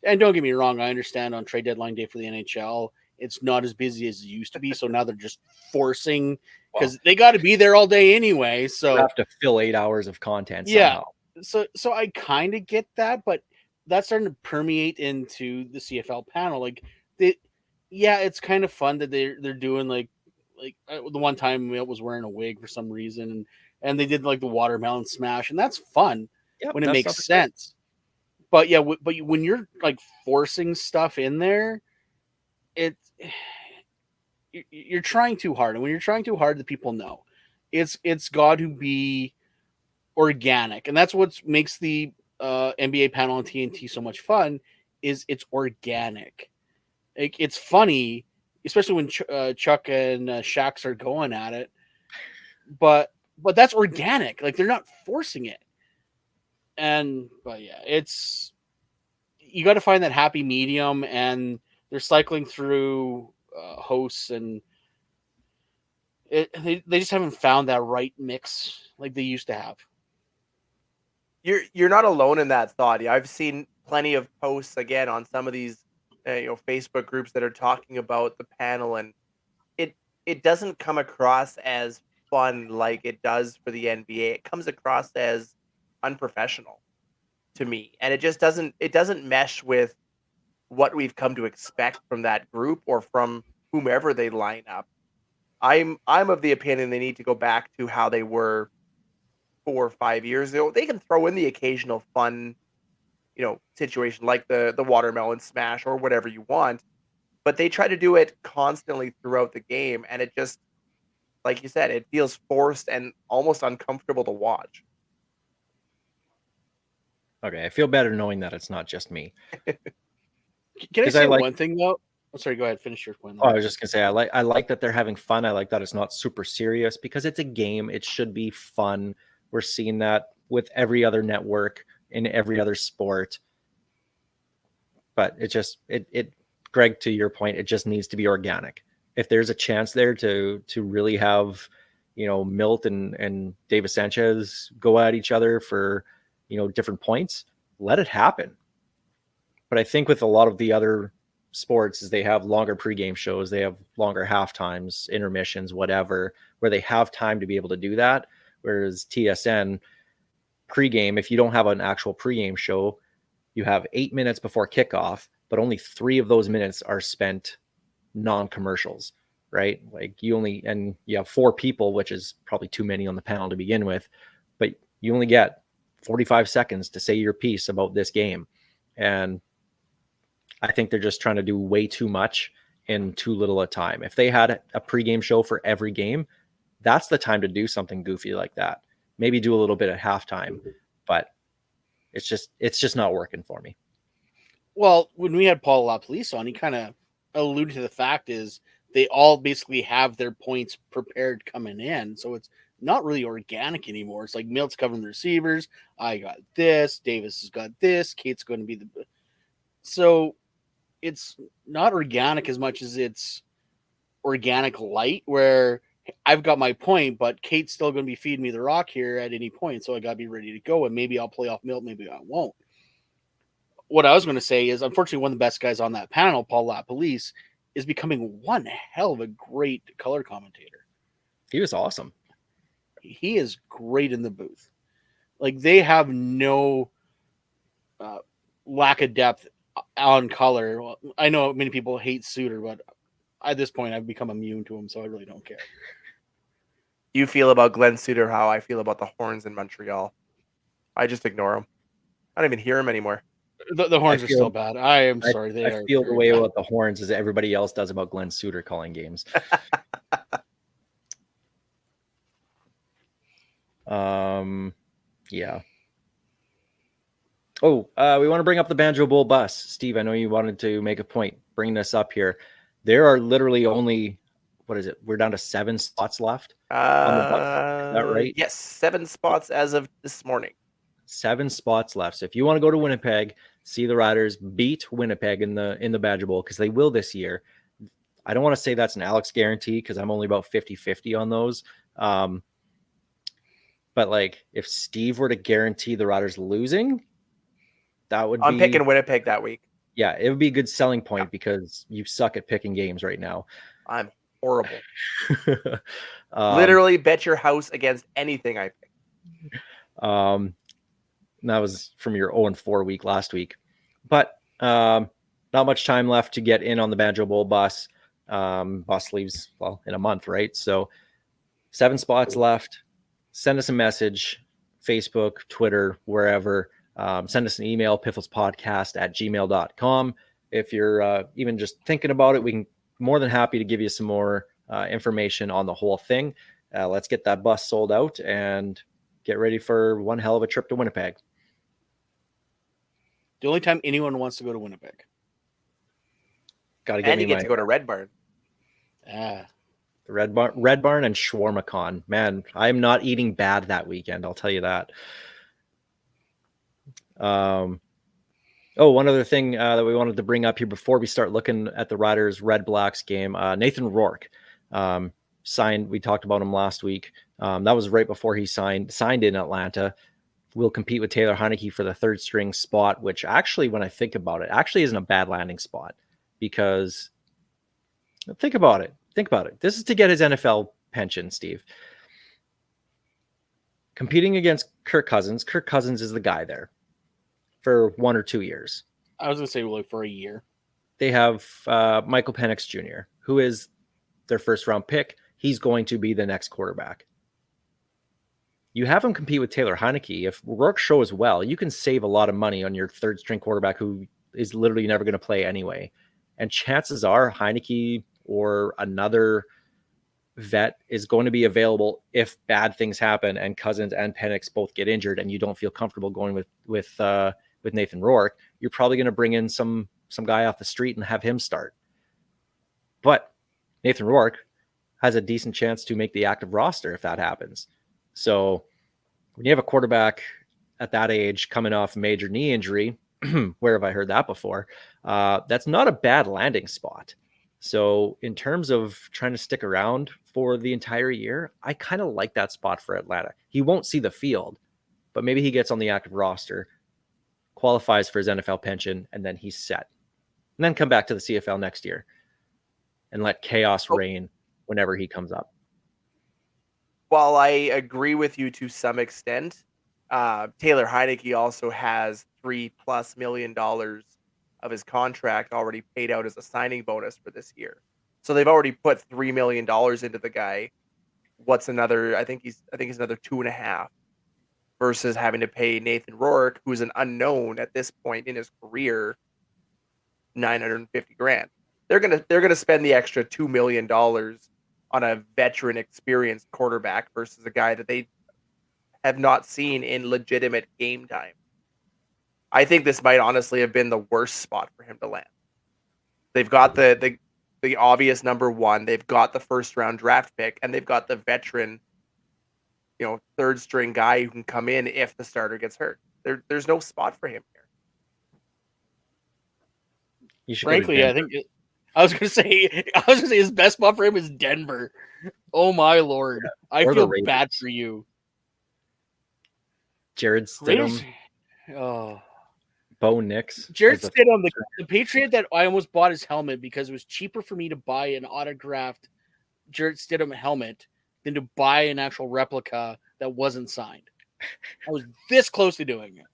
And don't get me wrong, I understand on trade deadline day for the NHL, it's not as busy as it used to be. So now they're just forcing, because they got to be there all day anyway. So you have to fill 8 hours of content yeah. somehow. So I kind of get that, but that's starting to permeate into the CFL panel. Like, it's kind of fun that they're doing like the one time Milt was wearing a wig for some reason, and they did like the watermelon smash, and that's fun when it makes sense. But yeah, when you're like forcing stuff in there, you're trying too hard, and when you're trying too hard, the people know it's got to be organic, and that's what makes the NBA panel on TNT so much fun. Is it's organic. It's funny, especially when Chuck and Shaq are going at it, but that's organic. Like, they're not forcing it. But yeah, you got to find that happy medium, and they're cycling through hosts, and they just haven't found that right mix like they used to have. You're not alone in that thought. I've seen plenty of posts again on some of these Facebook groups that are talking about the panel, and it doesn't come across as fun like it does for the NBA. It comes across as unprofessional to me, and it just doesn't mesh with what we've come to expect from that group or from whomever they line up. I'm of the opinion they need to go back to how they were 4 or 5 years ago. They can throw in the occasional fun, situation like the watermelon smash or whatever you want, but they try to do it constantly throughout the game, and it just, like you said, it feels forced and almost uncomfortable to watch. Okay, I feel better knowing that it's not just me. Can I say one thing though? Oh, sorry, go ahead. Finish your point. I was just gonna say I like that they're having fun. I like that it's not super serious, because it's a game. It should be fun. We're seeing that with every other network in every other sport. But it Greg, to your point, it just needs to be organic. If there's a chance there to really have, Milt and Davis Sanchez go at each other for, different points, let it happen. But I think with a lot of the other sports is they have longer pregame shows, they have longer half times, intermissions, whatever, where they have time to be able to do that. Whereas TSN pregame, if you don't have an actual pregame show, you have 8 minutes before kickoff, but only 3 of those minutes are spent non-commercials, right? Like you have 4 people, which is probably too many on the panel to begin with, but you only get 45 seconds to say your piece about this game. And I think they're just trying to do way too much in too little a time. If they had a pregame show for every game, that's the time to do something goofy like that. Maybe do a little bit at halftime, but it's just not working for me. Well, when we had Paul LaPolice on, he kind of alluded to the fact is they all basically have their points prepared coming in. So it's not really organic anymore. It's like Milt's covering the receivers. I got this. Davis has got this. Kate's going to be the... So it's not organic as much as it's organic light, where I've got my point, but Kate's still going to be feeding me the rock here at any point. So I got to be ready to go. And maybe I'll play off Milt. Maybe I won't. What I was going to say is, unfortunately, one of the best guys on that panel, Paul LaPolice, is becoming one hell of a great color commentator. He was awesome. He is great in the booth. Like, they have no lack of depth on color. Well, I know many people hate Suter, but at this point, I've become immune to him, so I really don't care. You feel about Glenn Suter how I feel about the Horns in Montreal. I just ignore them. I don't even hear them anymore. The Horns are feel- still bad. I am sorry. They I are feel the very way bad. about the Horns as everybody else does about Glenn Suter calling games. Yeah. Oh, we want to bring up the Banjo Bowl bus. Steve, I know you wanted to make a point bringing this up here. There are literally only, what is it? We're down to 7 spots left on the bus. Is that right? Yes, 7 spots as of this morning. 7 spots left. So if you want to go to Winnipeg, see the Riders beat Winnipeg in the Badger Bowl, because they will this year. I don't want to say that's an Alex guarantee because I'm only about 50-50 on those. But like if Steve were to guarantee the Riders losing, that would I'm be picking Winnipeg that week. yeah, it would be a good selling point because you suck at picking games right now. I'm horrible. Literally. Literally bet your house against anything I pick. That was from your 0-4 week last week. But not much time left to get in on the Banjo Bowl bus. Bus leaves, well, in a month, right? So 7 spots left. Send us a message, Facebook, Twitter, wherever. Send us an email, pifflespodcast@gmail.com. If you're even just thinking about it, we can more than happy to give you some more information on the whole thing. Let's get that bus sold out and get ready for one hell of a trip to Winnipeg. The only time anyone wants to go to Winnipeg. Got to get And me you get my to go to Red Barn. Ah, the Red Barn and ShawarmaCon. Man, I'm not eating bad that weekend. I'll tell you that. One other thing that we wanted to bring up here before we start looking at the Riders Red Blacks game. Nathan Rourke signed. We talked about him last week. That was right before he signed in Atlanta. Will compete with Taylor Heineke for the 3rd string spot, which actually, when I think about it, actually isn't a bad landing spot because think about it. This is to get his NFL pension, Steve. Competing against Kirk Cousins. Kirk Cousins is the guy there for 1 or 2 years. I was going to say like for a year. They have Michael Penix Jr., who is their 1st round pick. He's going to be the next quarterback. You have him compete with Taylor Heineke. If Rourke shows well, you can save a lot of money on your 3rd string quarterback who is literally never going to play anyway. And chances are Heineke or another vet is going to be available if bad things happen and Cousins and Penix both get injured and you don't feel comfortable going with Nathan Rourke. You're probably going to bring in some guy off the street and have him start. But Nathan Rourke has a decent chance to make the active roster if that happens. So when you have a quarterback at that age coming off a major knee injury, where have I heard that before? That's not a bad landing spot. So in terms of trying to stick around for the entire year, I kind of like that spot for Atlanta. He won't see the field, but maybe he gets on the active roster, qualifies for his NFL pension, and then he's set. And then come back to the CFL next year and let chaos reign whenever he comes up. While I agree with you to some extent, Taylor Heineke also has $3+ million of his contract already paid out as a signing bonus for this year. So they've already put $3 million into the guy. What's another? I think he's another 2.5 versus having to pay Nathan Rourke, who's an unknown at this point in his career, $950,000. They're gonna spend the extra $2 million on a veteran, experienced quarterback versus a guy that they have not seen in legitimate game time. I think this might honestly have been the worst spot for him to land. They've got the obvious number 1, they've got the 1st round draft pick, and they've got the veteran, 3rd string guy who can come in if the starter gets hurt. There's no spot for him here. Frankly, I think I was gonna say his best spot for him is Denver. Oh my lord, I feel bad for you, Jared Stidham, Bo Nix. Jared Stidham, the Patriot that I almost bought his helmet because it was cheaper for me to buy an autographed Jared Stidham helmet than to buy an actual replica that wasn't signed. I was this close to doing it.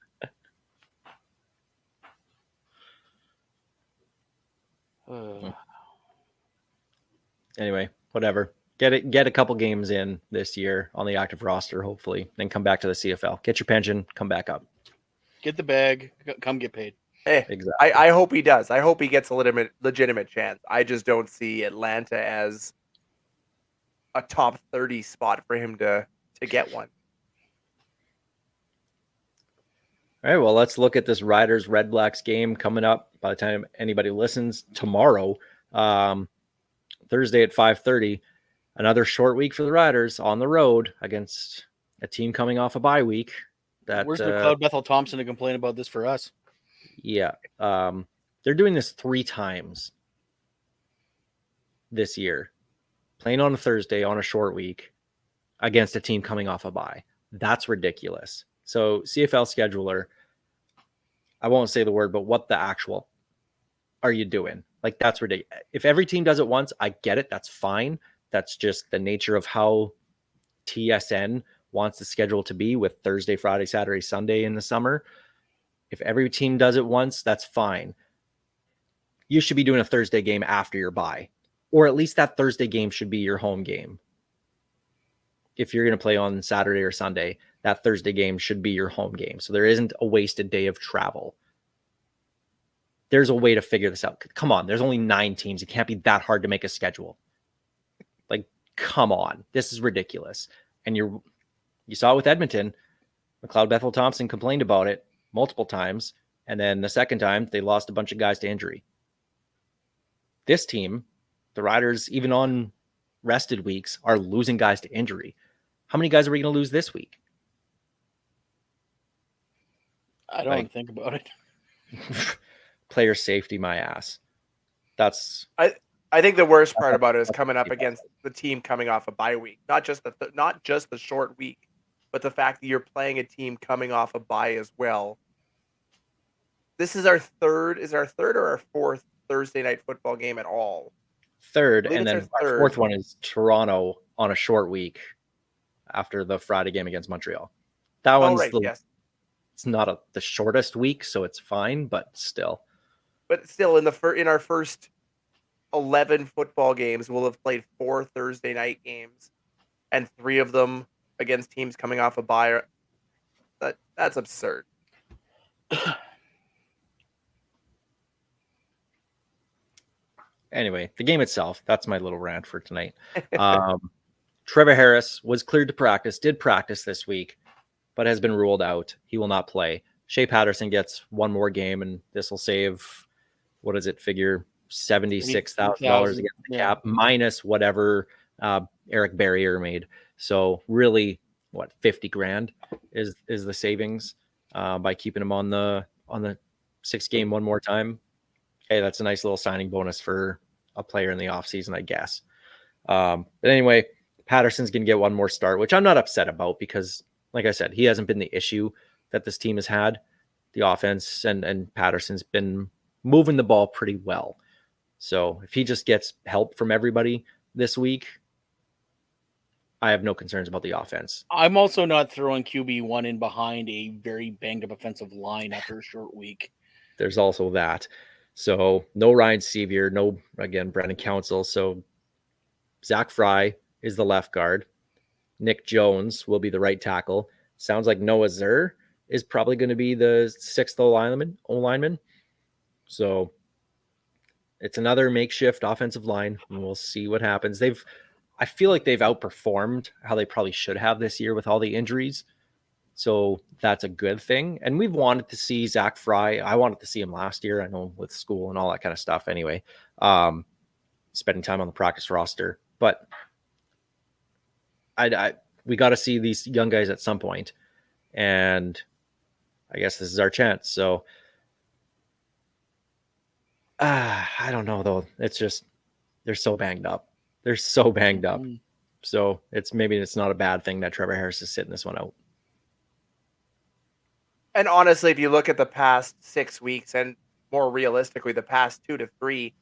Anyway, whatever. Get a couple games in this year on the active roster, hopefully, then come back to the CFL. Get your pension, come back up. Get the bag, come get paid. Hey, Exactly. I hope he does. I hope he gets a legitimate chance. I just don't see Atlanta as a top 30 spot for him to get one. All right, well, let's look at this Riders Red Blacks game coming up by the time anybody listens tomorrow, Thursday at 5:30. Another short week for the Riders on the road against a team coming off a bye week. Where's McLeod Bethel Thompson to complain about this for us? Yeah. They're doing this 3 times this year, playing on a Thursday on a short week against a team coming off a bye. That's ridiculous. So CFL scheduler, I won't say the word, but what the actual are you doing? Like, that's ridiculous. If every team does it once, I get it. That's fine. That's just the nature of how TSN wants the schedule to be, with Thursday, Friday, Saturday, Sunday in the summer. If every team does it once, that's fine. You should be doing a Thursday game after your bye, or at least that Thursday game should be your home game. If you're going to play on Saturday or Sunday, that Thursday game should be your home game. So there isn't a wasted day of travel. There's a way to figure this out. Come on, there's only 9 teams. It can't be that hard to make a schedule. Like, come on. This is ridiculous. And you saw it with Edmonton. McLeod Bethel Thompson complained about it multiple times. And then the second time, they lost a bunch of guys to injury. This team, the Riders, even on rested weeks, are losing guys to injury. How many guys are we going to lose this week? I don't want to think about it. Player safety, my ass. That's. I think the worst part about it is coming up against the team coming off a bye week. Not just the short week, but the fact that you're playing a team coming off a bye as well. This is our third or our fourth Thursday night football game at all. Third, and then our fourth one is Toronto on a short week after the Friday game against Montreal. That one's it's not the shortest week, so it's fine, but still. But still, in our first 11 football games, we'll have played 4 Thursday night games, and 3 of them against teams coming off a bye. That's absurd. Anyway, the game itself, that's my little rant for tonight. Trevor Harris was cleared to practice, did practice this week, but has been ruled out. He will not play. Shea Patterson gets one more game, and this will save, what does it figure, $76,000 against the cap, minus whatever Eric Barrier made. So really, what, 50 grand is the savings by keeping him on the 6 game one more time. Hey, that's a nice little signing bonus for a player in the offseason, I guess. But anyway, Patterson's going to get one more start, which I'm not upset about because, like I said, he hasn't been the issue that this team has had. The offense and Patterson's been moving the ball pretty well. So if he just gets help from everybody this week, I have no concerns about the offense. I'm also not throwing QB1 in behind a very banged up offensive line after a short week. There's also that. So no Ryan Sevier, no, again, Brandon Council. So Zach Fry is the left guard. Nick Jones will be the right tackle. Sounds like Noah Zur is probably going to be the 6th O-lineman. So it's another makeshift offensive line, and we'll see what happens. I feel like they've outperformed how they probably should have this year with all the injuries. So that's a good thing. And we've wanted to see Zach Fry. I wanted to see him last year, I know, with school and all that kind of stuff anyway, spending time on the practice roster. But we got to see these young guys at some point. And I guess this is our chance. So I don't know, though. It's just they're so banged up. So maybe it's not a bad thing that Trevor Harris is sitting this one out. And honestly, if you look at the past 6 weeks and more realistically, the past 2 to 3,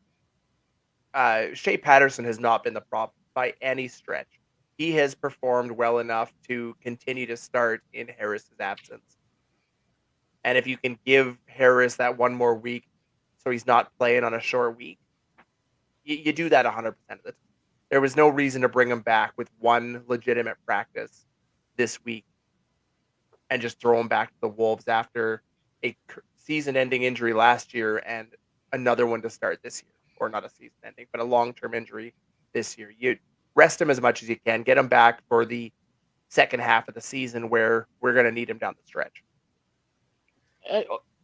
Shea Patterson has not been the problem by any stretch. He has performed well enough to continue to start in Harris's absence. And if you can give Harris that one more week so he's not playing on a short week, You do that 100% of the time. There was no reason to bring him back with one legitimate practice this week and just throw him back to the Wolves after a season-ending injury last year and another one to start this year. Or not a season-ending, but a long-term injury this year. You rest him as much as you can. Get him back for the second half of the season where we're going to need him down the stretch.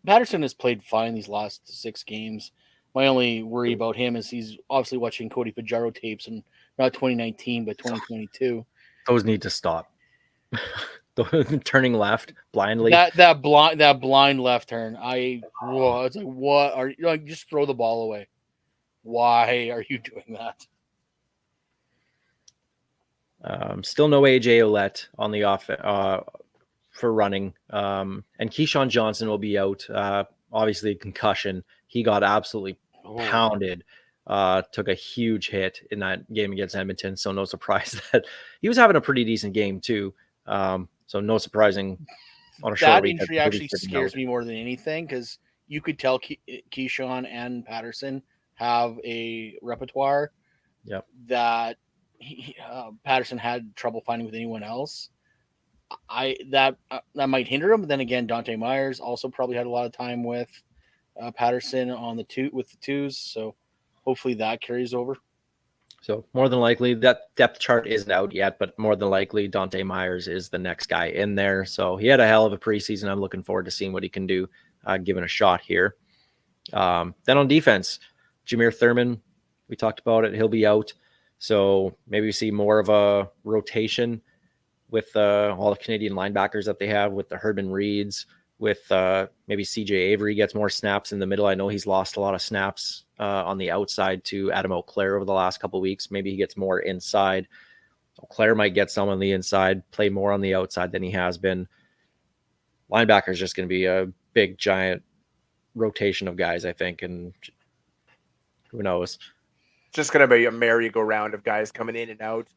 Patterson has played fine these last 6 games. My only worry about him is he's obviously watching Cody Pajaro tapes, and not 2019, but 2022. Those need to stop. Turning left blindly. That blind left turn. It's like, what are you like? Just throw the ball away. Why are you doing that? Still no AJ Ouellette on the off for running. And Keyshawn Johnson will be out. Obviously, concussion. He got absolutely pounded. Took a huge hit in that game against Edmonton. So no surprise that he was having a pretty decent game too. So no surprising on a short That week. injury actually scares me more than anything because you could tell Keyshawn and Patterson have a repertoire that Patterson had trouble finding with anyone else. That might hinder him. But then again, Dante Myers also probably had a lot of time with Patterson on the twos. So hopefully that carries over. So more than likely, that depth chart isn't out yet, but more than likely, Dante Myers is the next guy in there. So he had a hell of a preseason. I'm looking forward to seeing what he can do, given a shot here. Then on defense, Jameer Thurman, we talked about it. He'll be out. So maybe we see more of a rotation with all the Canadian linebackers that they have, with the Herdman Reeds, with maybe CJ Avery gets more snaps in the middle. I know he's lost a lot of snaps on the outside to Adam Auclair over the last couple of weeks. Maybe he gets more inside. Auclair might get some on the inside, play more on the outside than he has been. Linebacker is just going to be a big, giant rotation of guys, I think, and who knows? It's just going to be a merry-go-round of guys coming in and out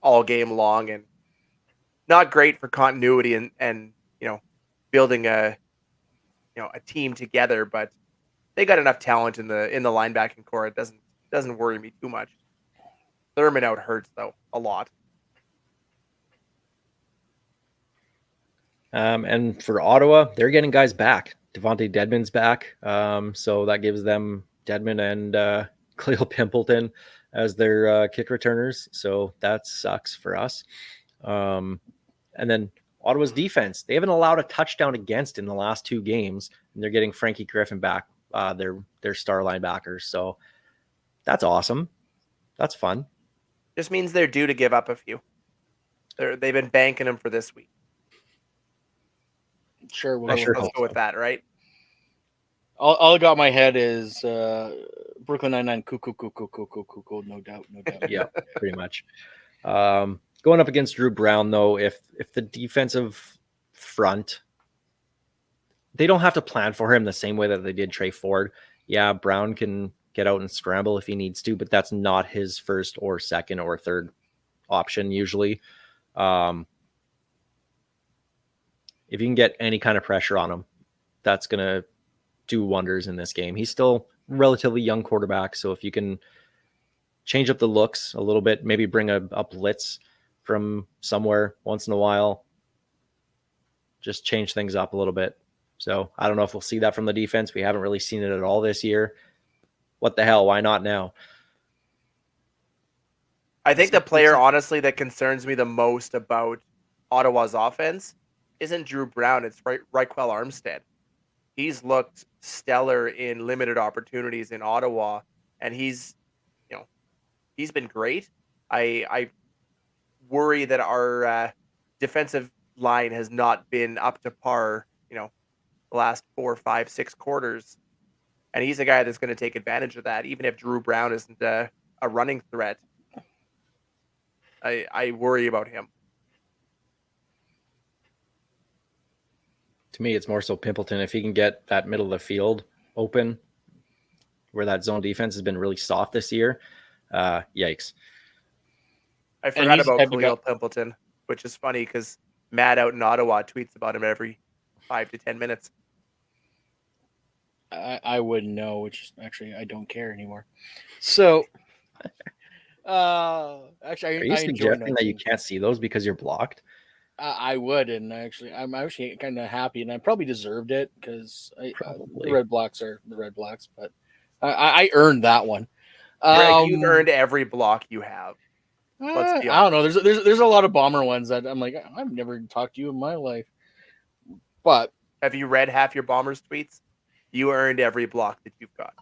all game long, and not great for continuity and building a team together, but they got enough talent in the linebacking core. It doesn't worry me too much. Thurman out hurts though a lot. And for Ottawa, they're getting guys back. Devontae Dedmon's back, so that gives them Dedmon and Khalil Pimpleton as their kick returners. So that sucks for us. And then Ottawa's defense, they haven't allowed a touchdown against in the last 2 games, and they're getting Frankie Griffin back, their star linebackers. So that's awesome. That's fun. Just means they're due to give up a few. They've been banking them for this week. Sure, let's go with that, right? All I got in my head is Brooklyn Nine-Nine, cool, no doubt. Yeah, pretty much. Going up against Drew Brown, though, if the defensive front, they don't have to plan for him the same way that they did Trey Ford. Yeah, Brown can get out and scramble if he needs to, but that's not his first or second or third option usually. If you can get any kind of pressure on him, that's going to do wonders in this game. He's still relatively young quarterback, so if you can change up the looks a little bit, maybe bring a blitz from somewhere once in a while, just change things up a little bit. So I don't know if we'll see that from the defense. We haven't really seen it at all this year. What the hell? Why not now? I think the player, honestly, that concerns me the most about Ottawa's offense isn't Drew Brown. It's Raquel Armstead. He's looked stellar in limited opportunities in Ottawa, and he's been great. I worry that our defensive line has not been up to par, the last 4, 5, 6 quarters. And he's a guy that's going to take advantage of that, even if Drew Brown isn't a running threat. I worry about him. To me, it's more so Pimpleton. If he can get that middle of the field open, where that zone defense has been really soft this year, yikes. I forgot about Khalil Pimpleton, which is funny because Matt out in Ottawa tweets about him every 5 to 10 minutes. I wouldn't know, which actually I don't care anymore. So Actually, Are you I enjoy suggesting that you notes. can't see those because you're blocked? I would, and I'm actually kind of happy, and I probably deserved it because the Probably. Red Blacks are the Red Blacks, but I earned that one. Greg, you've earned every block you have. Let's be I don't know. There's a lot of bomber ones that I'm like, I've never talked to you in my life, but Have you read half your Bombers tweets? You earned every block that you've got.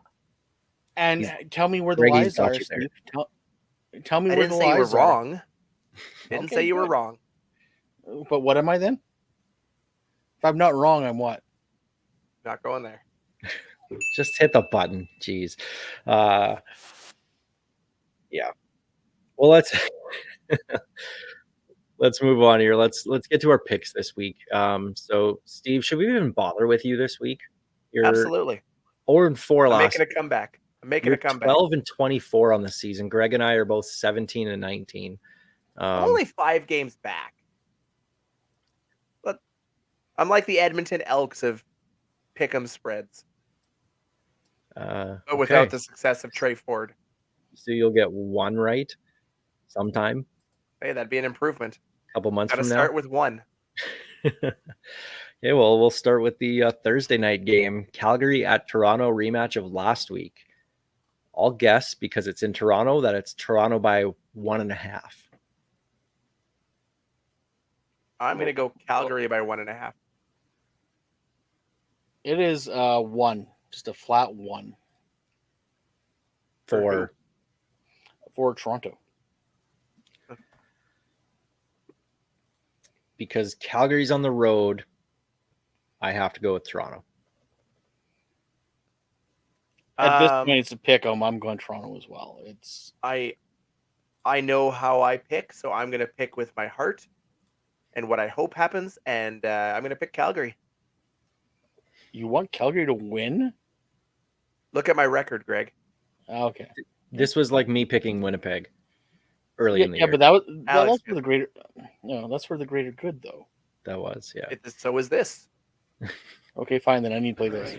and tell me where the Greggy's lies got are, you there. Steve. Tell me I where didn't the say you were lies are. wrong. Didn't Okay, say you were good. wrong. But what am I then? If I'm not wrong, I'm what? Not going there. Just hit the button. Jeez. Yeah. Well, let's move on here. Let's get to our picks this week. So Steve, should we even bother with you this week? You're Absolutely. 0-4 I'm last. making a comeback. I'm making You're a comeback. 12-24 on the season. Greg and I are both 17-19. I'm only 5 games back. But I'm like the Edmonton Elks of pick'em spreads, but without okay. the success of Trey Ford. So you'll get one right sometime, Hey, that'd be an improvement. a couple months Got to from start now. with one. Okay, well, we'll start with the Thursday night game, Calgary at Toronto, rematch of last week. I'll guess because it's in Toronto that it's Toronto by 1.5. I'm going to go Calgary by 1.5. It is 1, just a flat 1 For for Toronto. because Calgary's on the road, I have to go with Toronto. At this point, it's a pick 'em. I'm going Toronto as well. It's I know how I pick, so I'm going to pick with my heart and what I hope happens, and I'm going to pick Calgary. You want Calgary to win? Look at my record, Greg. Okay. This was like me picking Winnipeg early in the Yeah, year. but that's Alex, for the greater. No, that's for the greater good, though. That was, yeah. So is this. Okay, fine. Then I need to play this.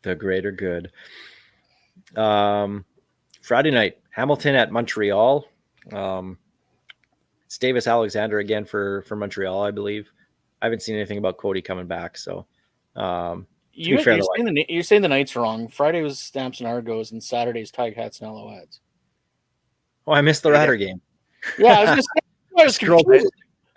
The greater good. Friday night, Hamilton at Montreal. It's Davis Alexander again for Montreal, I believe. I haven't seen anything about Cody coming back, so You're fair, saying the night's wrong. Friday was Stamps and Argos, and Saturday's Tigers and Alouettes. oh, I missed the Rider game. Yeah, I was going to say. I was Scroll- confused.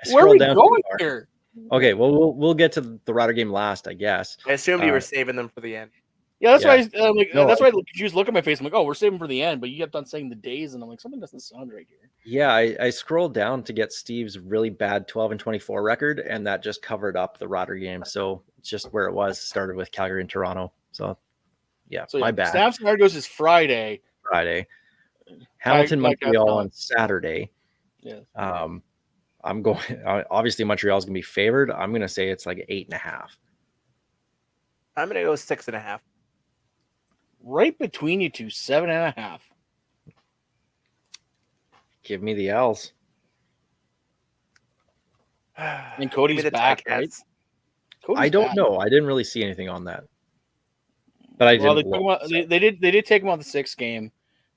I Where are we scrolled down going too far. here? Okay, well we'll get to the Rider game last, I guess. I assumed you were saving them for the end. Yeah, that's why. No, that's why I confused. Look at my face. I'm like, oh, we're saving for the end, but you kept on saying the days, and I'm like, something doesn't sound right here. Yeah, I scrolled down to get Steve's really bad 12-24 record, and that just covered up the Rider game. So it's just where it was. Started with Calgary and Toronto. So yeah, my bad. Stamps and Argos is Friday. Hamilton, Tigers Montreal Alouettes. on Saturday. Yeah. I'm going. Obviously, Montreal's gonna be favored. I'm gonna say it's like 8.5. I'm going to go 6.5. Right between you two, 7.5. Give me the L's. And Cody's Give me the back, Ticats. right? Cody's I don't back. know. I didn't really see anything on that, but I Well, didn't. they did take him out the 6th game,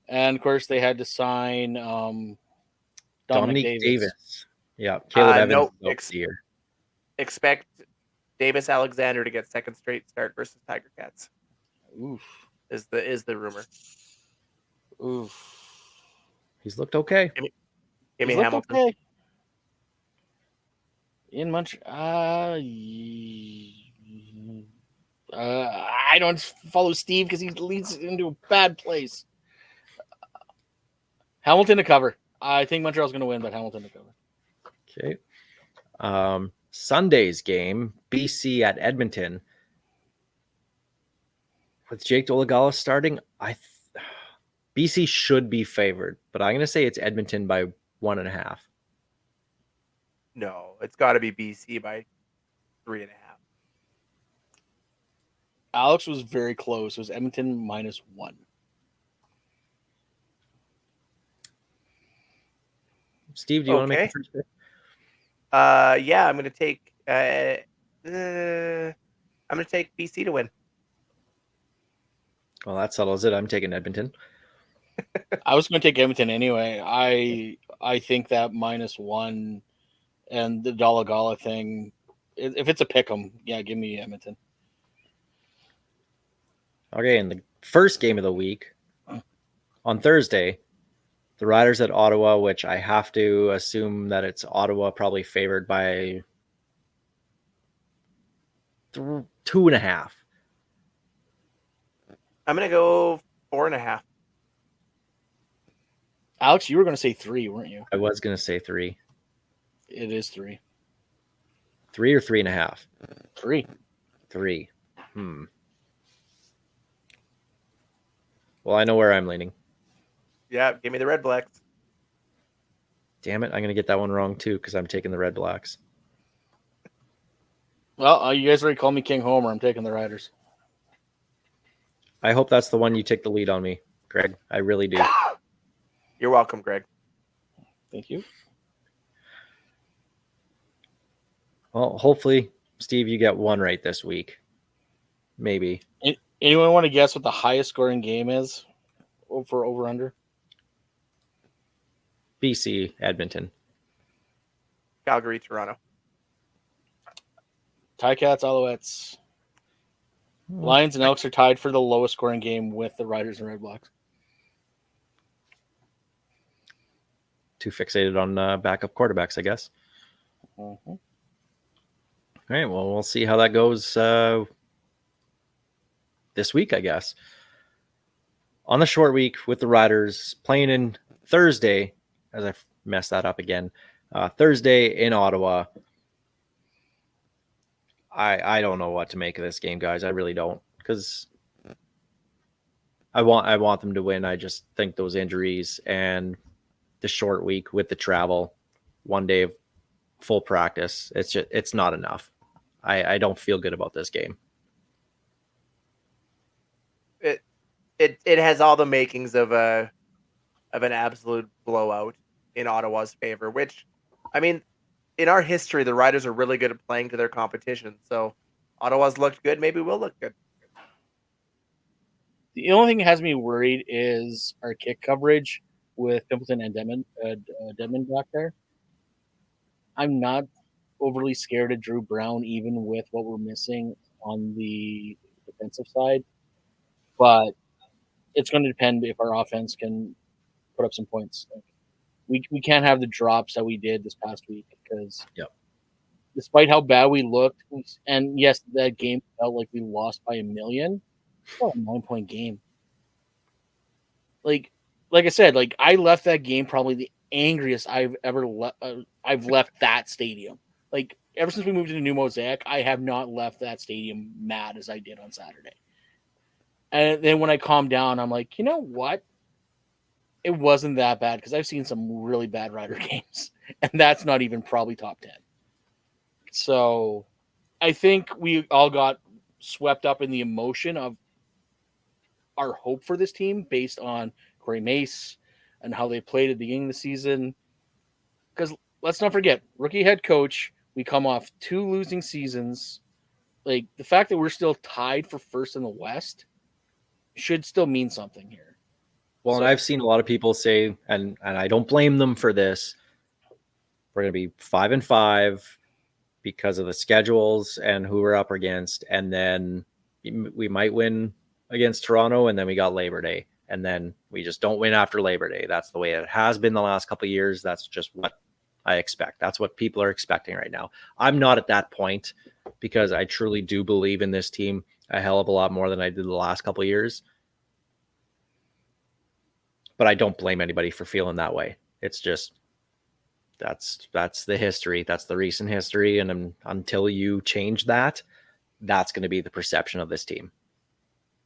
and of course they had to sign Dominic Davis. Yeah, Caleb Evans. No, this year. expect Davis Alexander to get second straight start versus Tiger Cats. Oof. Is the rumor. Oof. He's looked okay. Give me He's looked Hamilton. okay. In Montreal, I don't follow Steve because he leads into a bad place. Hamilton to cover. I think Montreal's going to win, but Hamilton to cover. Okay. Sunday's game, BC at Edmonton. With Jake Dolegala starting, BC should be favored, but I'm going to say it's Edmonton by 1.5. No, it's got to be BC by 3.5. Alex was very close. It was Edmonton -1. Steve, do you want to make the first pick? Yeah, I'm going to take. I'm going to take BC to win. Well, that settles it. I'm taking Edmonton. I was going to take Edmonton anyway. I think that -1 and the Dollagala thing, if it's a pick 'em, yeah, give me Edmonton. Okay, in the first game of the week, on Thursday, the Riders at Ottawa, which I have to assume that it's Ottawa probably favored by 2.5. I'm gonna go 4.5. Alex, you were going to say 3, weren't you? I was going to say 3. It is 3. 3 or 3.5? 3. 3. Well, I know where I'm leaning. Yeah, give me the Red Blacks. Damn it, I'm going to get that one wrong too because I'm taking the Red Blacks. Well, you guys already called me King Homer. I'm taking the Riders. I hope that's the one you take the lead on me, Greg. I really do. You're welcome, Greg. Thank you. Well, hopefully, Steve, you get one right this week. Maybe. Anyone want to guess what the highest scoring game is for over-under? BC, Edmonton. Calgary, Toronto. Ticats, Alouettes. Lions and Elks are tied for the lowest scoring game with the Riders and Redblacks. Too fixated on backup quarterbacks, I guess. Mm-hmm. All right, well, we'll see how that goes this week, I guess. On the short week with the Riders playing in Thursday, as I messed that up again, Thursday in Ottawa. I don't know what to make of this game, guys. I really don't, because I want them to win. I just think those injuries and the short week with the travel, one day of full practice, it's not enough. I don't feel good about this game. It has all the makings of an absolute blowout in Ottawa's favor, which, I mean, in our history, the Riders are really good at playing to their competition. So Ottawa's looked good. Maybe we'll look good. The only thing that has me worried is our kick coverage with Pimpleton and Dedmon back there. I'm not overly scared of Drew Brown, even with what we're missing on the defensive side. But it's going to depend if our offense can put up some points. We can't have the drops that we did this past week, because despite how bad we looked, and yes, that game felt like we lost by 1 million. It's a 9-point game. Like I said, I left that game probably the angriest I've ever I've left that stadium. Ever since we moved into New Mosaic, I have not left that stadium mad as I did on Saturday. And then when I calmed down, I'm like, you know what? It wasn't that bad, because I've seen some really bad Rider games, and that's not even probably top 10. So I think we all got swept up in the emotion of our hope for this team based on Corey Mace and how they played at the beginning of the season. Because let's not forget, rookie head coach, we come off 2 losing seasons. The fact that we're still tied for first in the West should still mean something here. Well, and I've seen a lot of people say, and I don't blame them for this, we're going to be 5-5 because of the schedules and who we're up against, and then we might win against Toronto, and then we got Labor Day, and then we just don't win after Labor Day. That's the way it has been the last couple of years. That's just what I expect. That's what people are expecting right now. I'm not at that point, because I truly do believe in this team a hell of a lot more than I did the last couple of years. But I don't blame anybody for feeling that way. It's just that's the history. That's the recent history. And until you change that, that's going to be the perception of this team.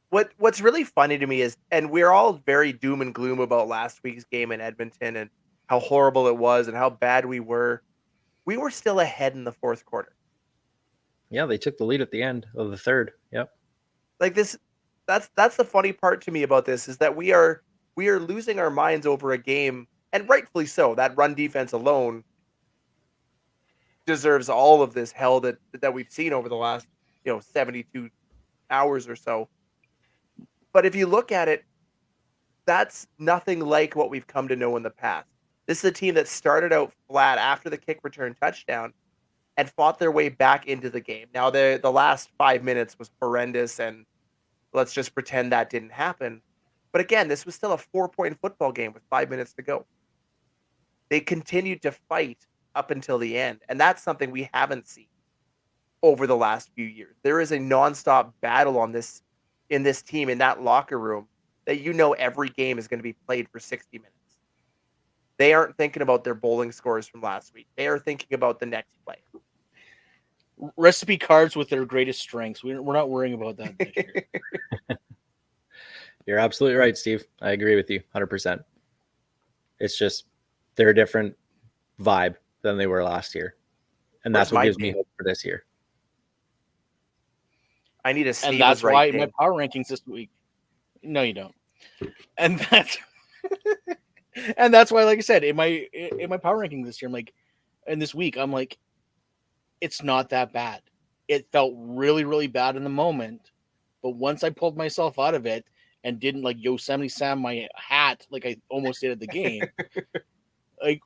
What's really funny to me is, and we're all very doom and gloom about last week's game in Edmonton and how horrible it was and how bad we were. We were still ahead in the fourth quarter. Yeah, they took the lead at the end of the third. Yep. That's the funny part to me about this, is that we are losing our minds over a game, and rightfully so. That run defense alone deserves all of this hell that we've seen over the last 72 hours or so. But if you look at it, that's nothing like what we've come to know in the past. This is a team that started out flat after the kick return touchdown and fought their way back into the game. Now, the last 5 minutes was horrendous, and let's just pretend that didn't happen. But again, this was still a 4-point football game with 5 minutes to go. They continued to fight up until the end, and that's something we haven't seen over the last few years. There is a nonstop battle in this team, in that locker room, that every game is going to be played for 60 minutes. They aren't thinking about their bowling scores from last week. They are thinking about the next play. Recipe cards with their greatest strengths. We're not worrying about that this year. You're absolutely right, Steve. I agree with you 100%. It's just they're a different vibe than they were last year. And that's what gives me hope for this year. I need a Steve. And that's why my power rankings this week. No, you don't. And that's and that's why, like I said, in my power ranking this year, I'm like, and this week, I'm like, it's not that bad. It felt really, really bad in the moment. But once I pulled myself out of it and didn't like Yosemite Sam my hat like I almost did at the game, like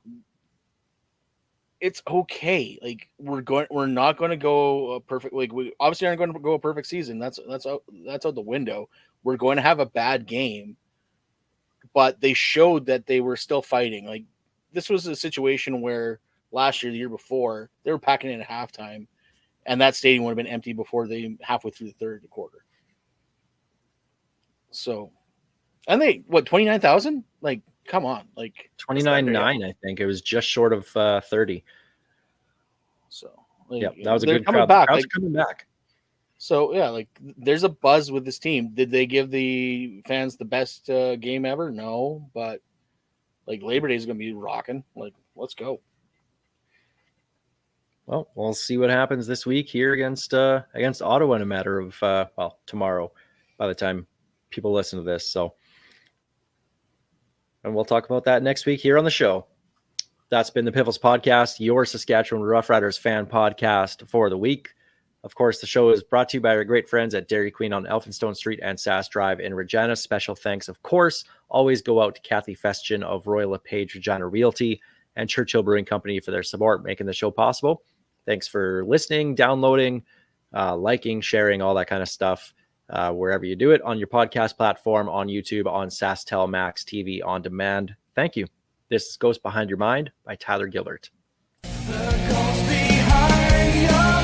it's okay. Like we're not going to go a perfect. Like we obviously aren't going to go a perfect season. That's out the window. We're going to have a bad game, but they showed that they were still fighting. Like this was a situation where last year, the year before, they were packing in at halftime, and that stadium would have been empty before they halfway through the third quarter. So, and they 29,000? Like, come on, like 29.9, I think it was just short of 30. So, like, yeah, that was a good coming crowd. back. Like, coming back. So yeah, like there's a buzz with this team. Did they give the fans the best game ever? No, but like Labor Day is going to be rocking. Like, let's go. Well, we'll see what happens this week here against Ottawa in a matter of tomorrow by the time people listen to this. So, and we'll talk about that next week here on the show. That's been the Piffles Podcast, your Saskatchewan Roughriders fan podcast for the week. Of course, the show is brought to you by our great friends at Dairy Queen on Elphinstone Street and Sass Drive in Regina. Special thanks, of course, always go out to Kathy Festian of Royal LePage Regina Realty and Churchill Brewing Company for their support, making the show possible. Thanks for listening, downloading, liking, sharing, all that kind of stuff, wherever you do it, on your podcast platform, on YouTube, on SaskTel Max TV on demand. Thank you. This is Ghost Behind Your Mind by Tyler Gilbert. The ghost behind your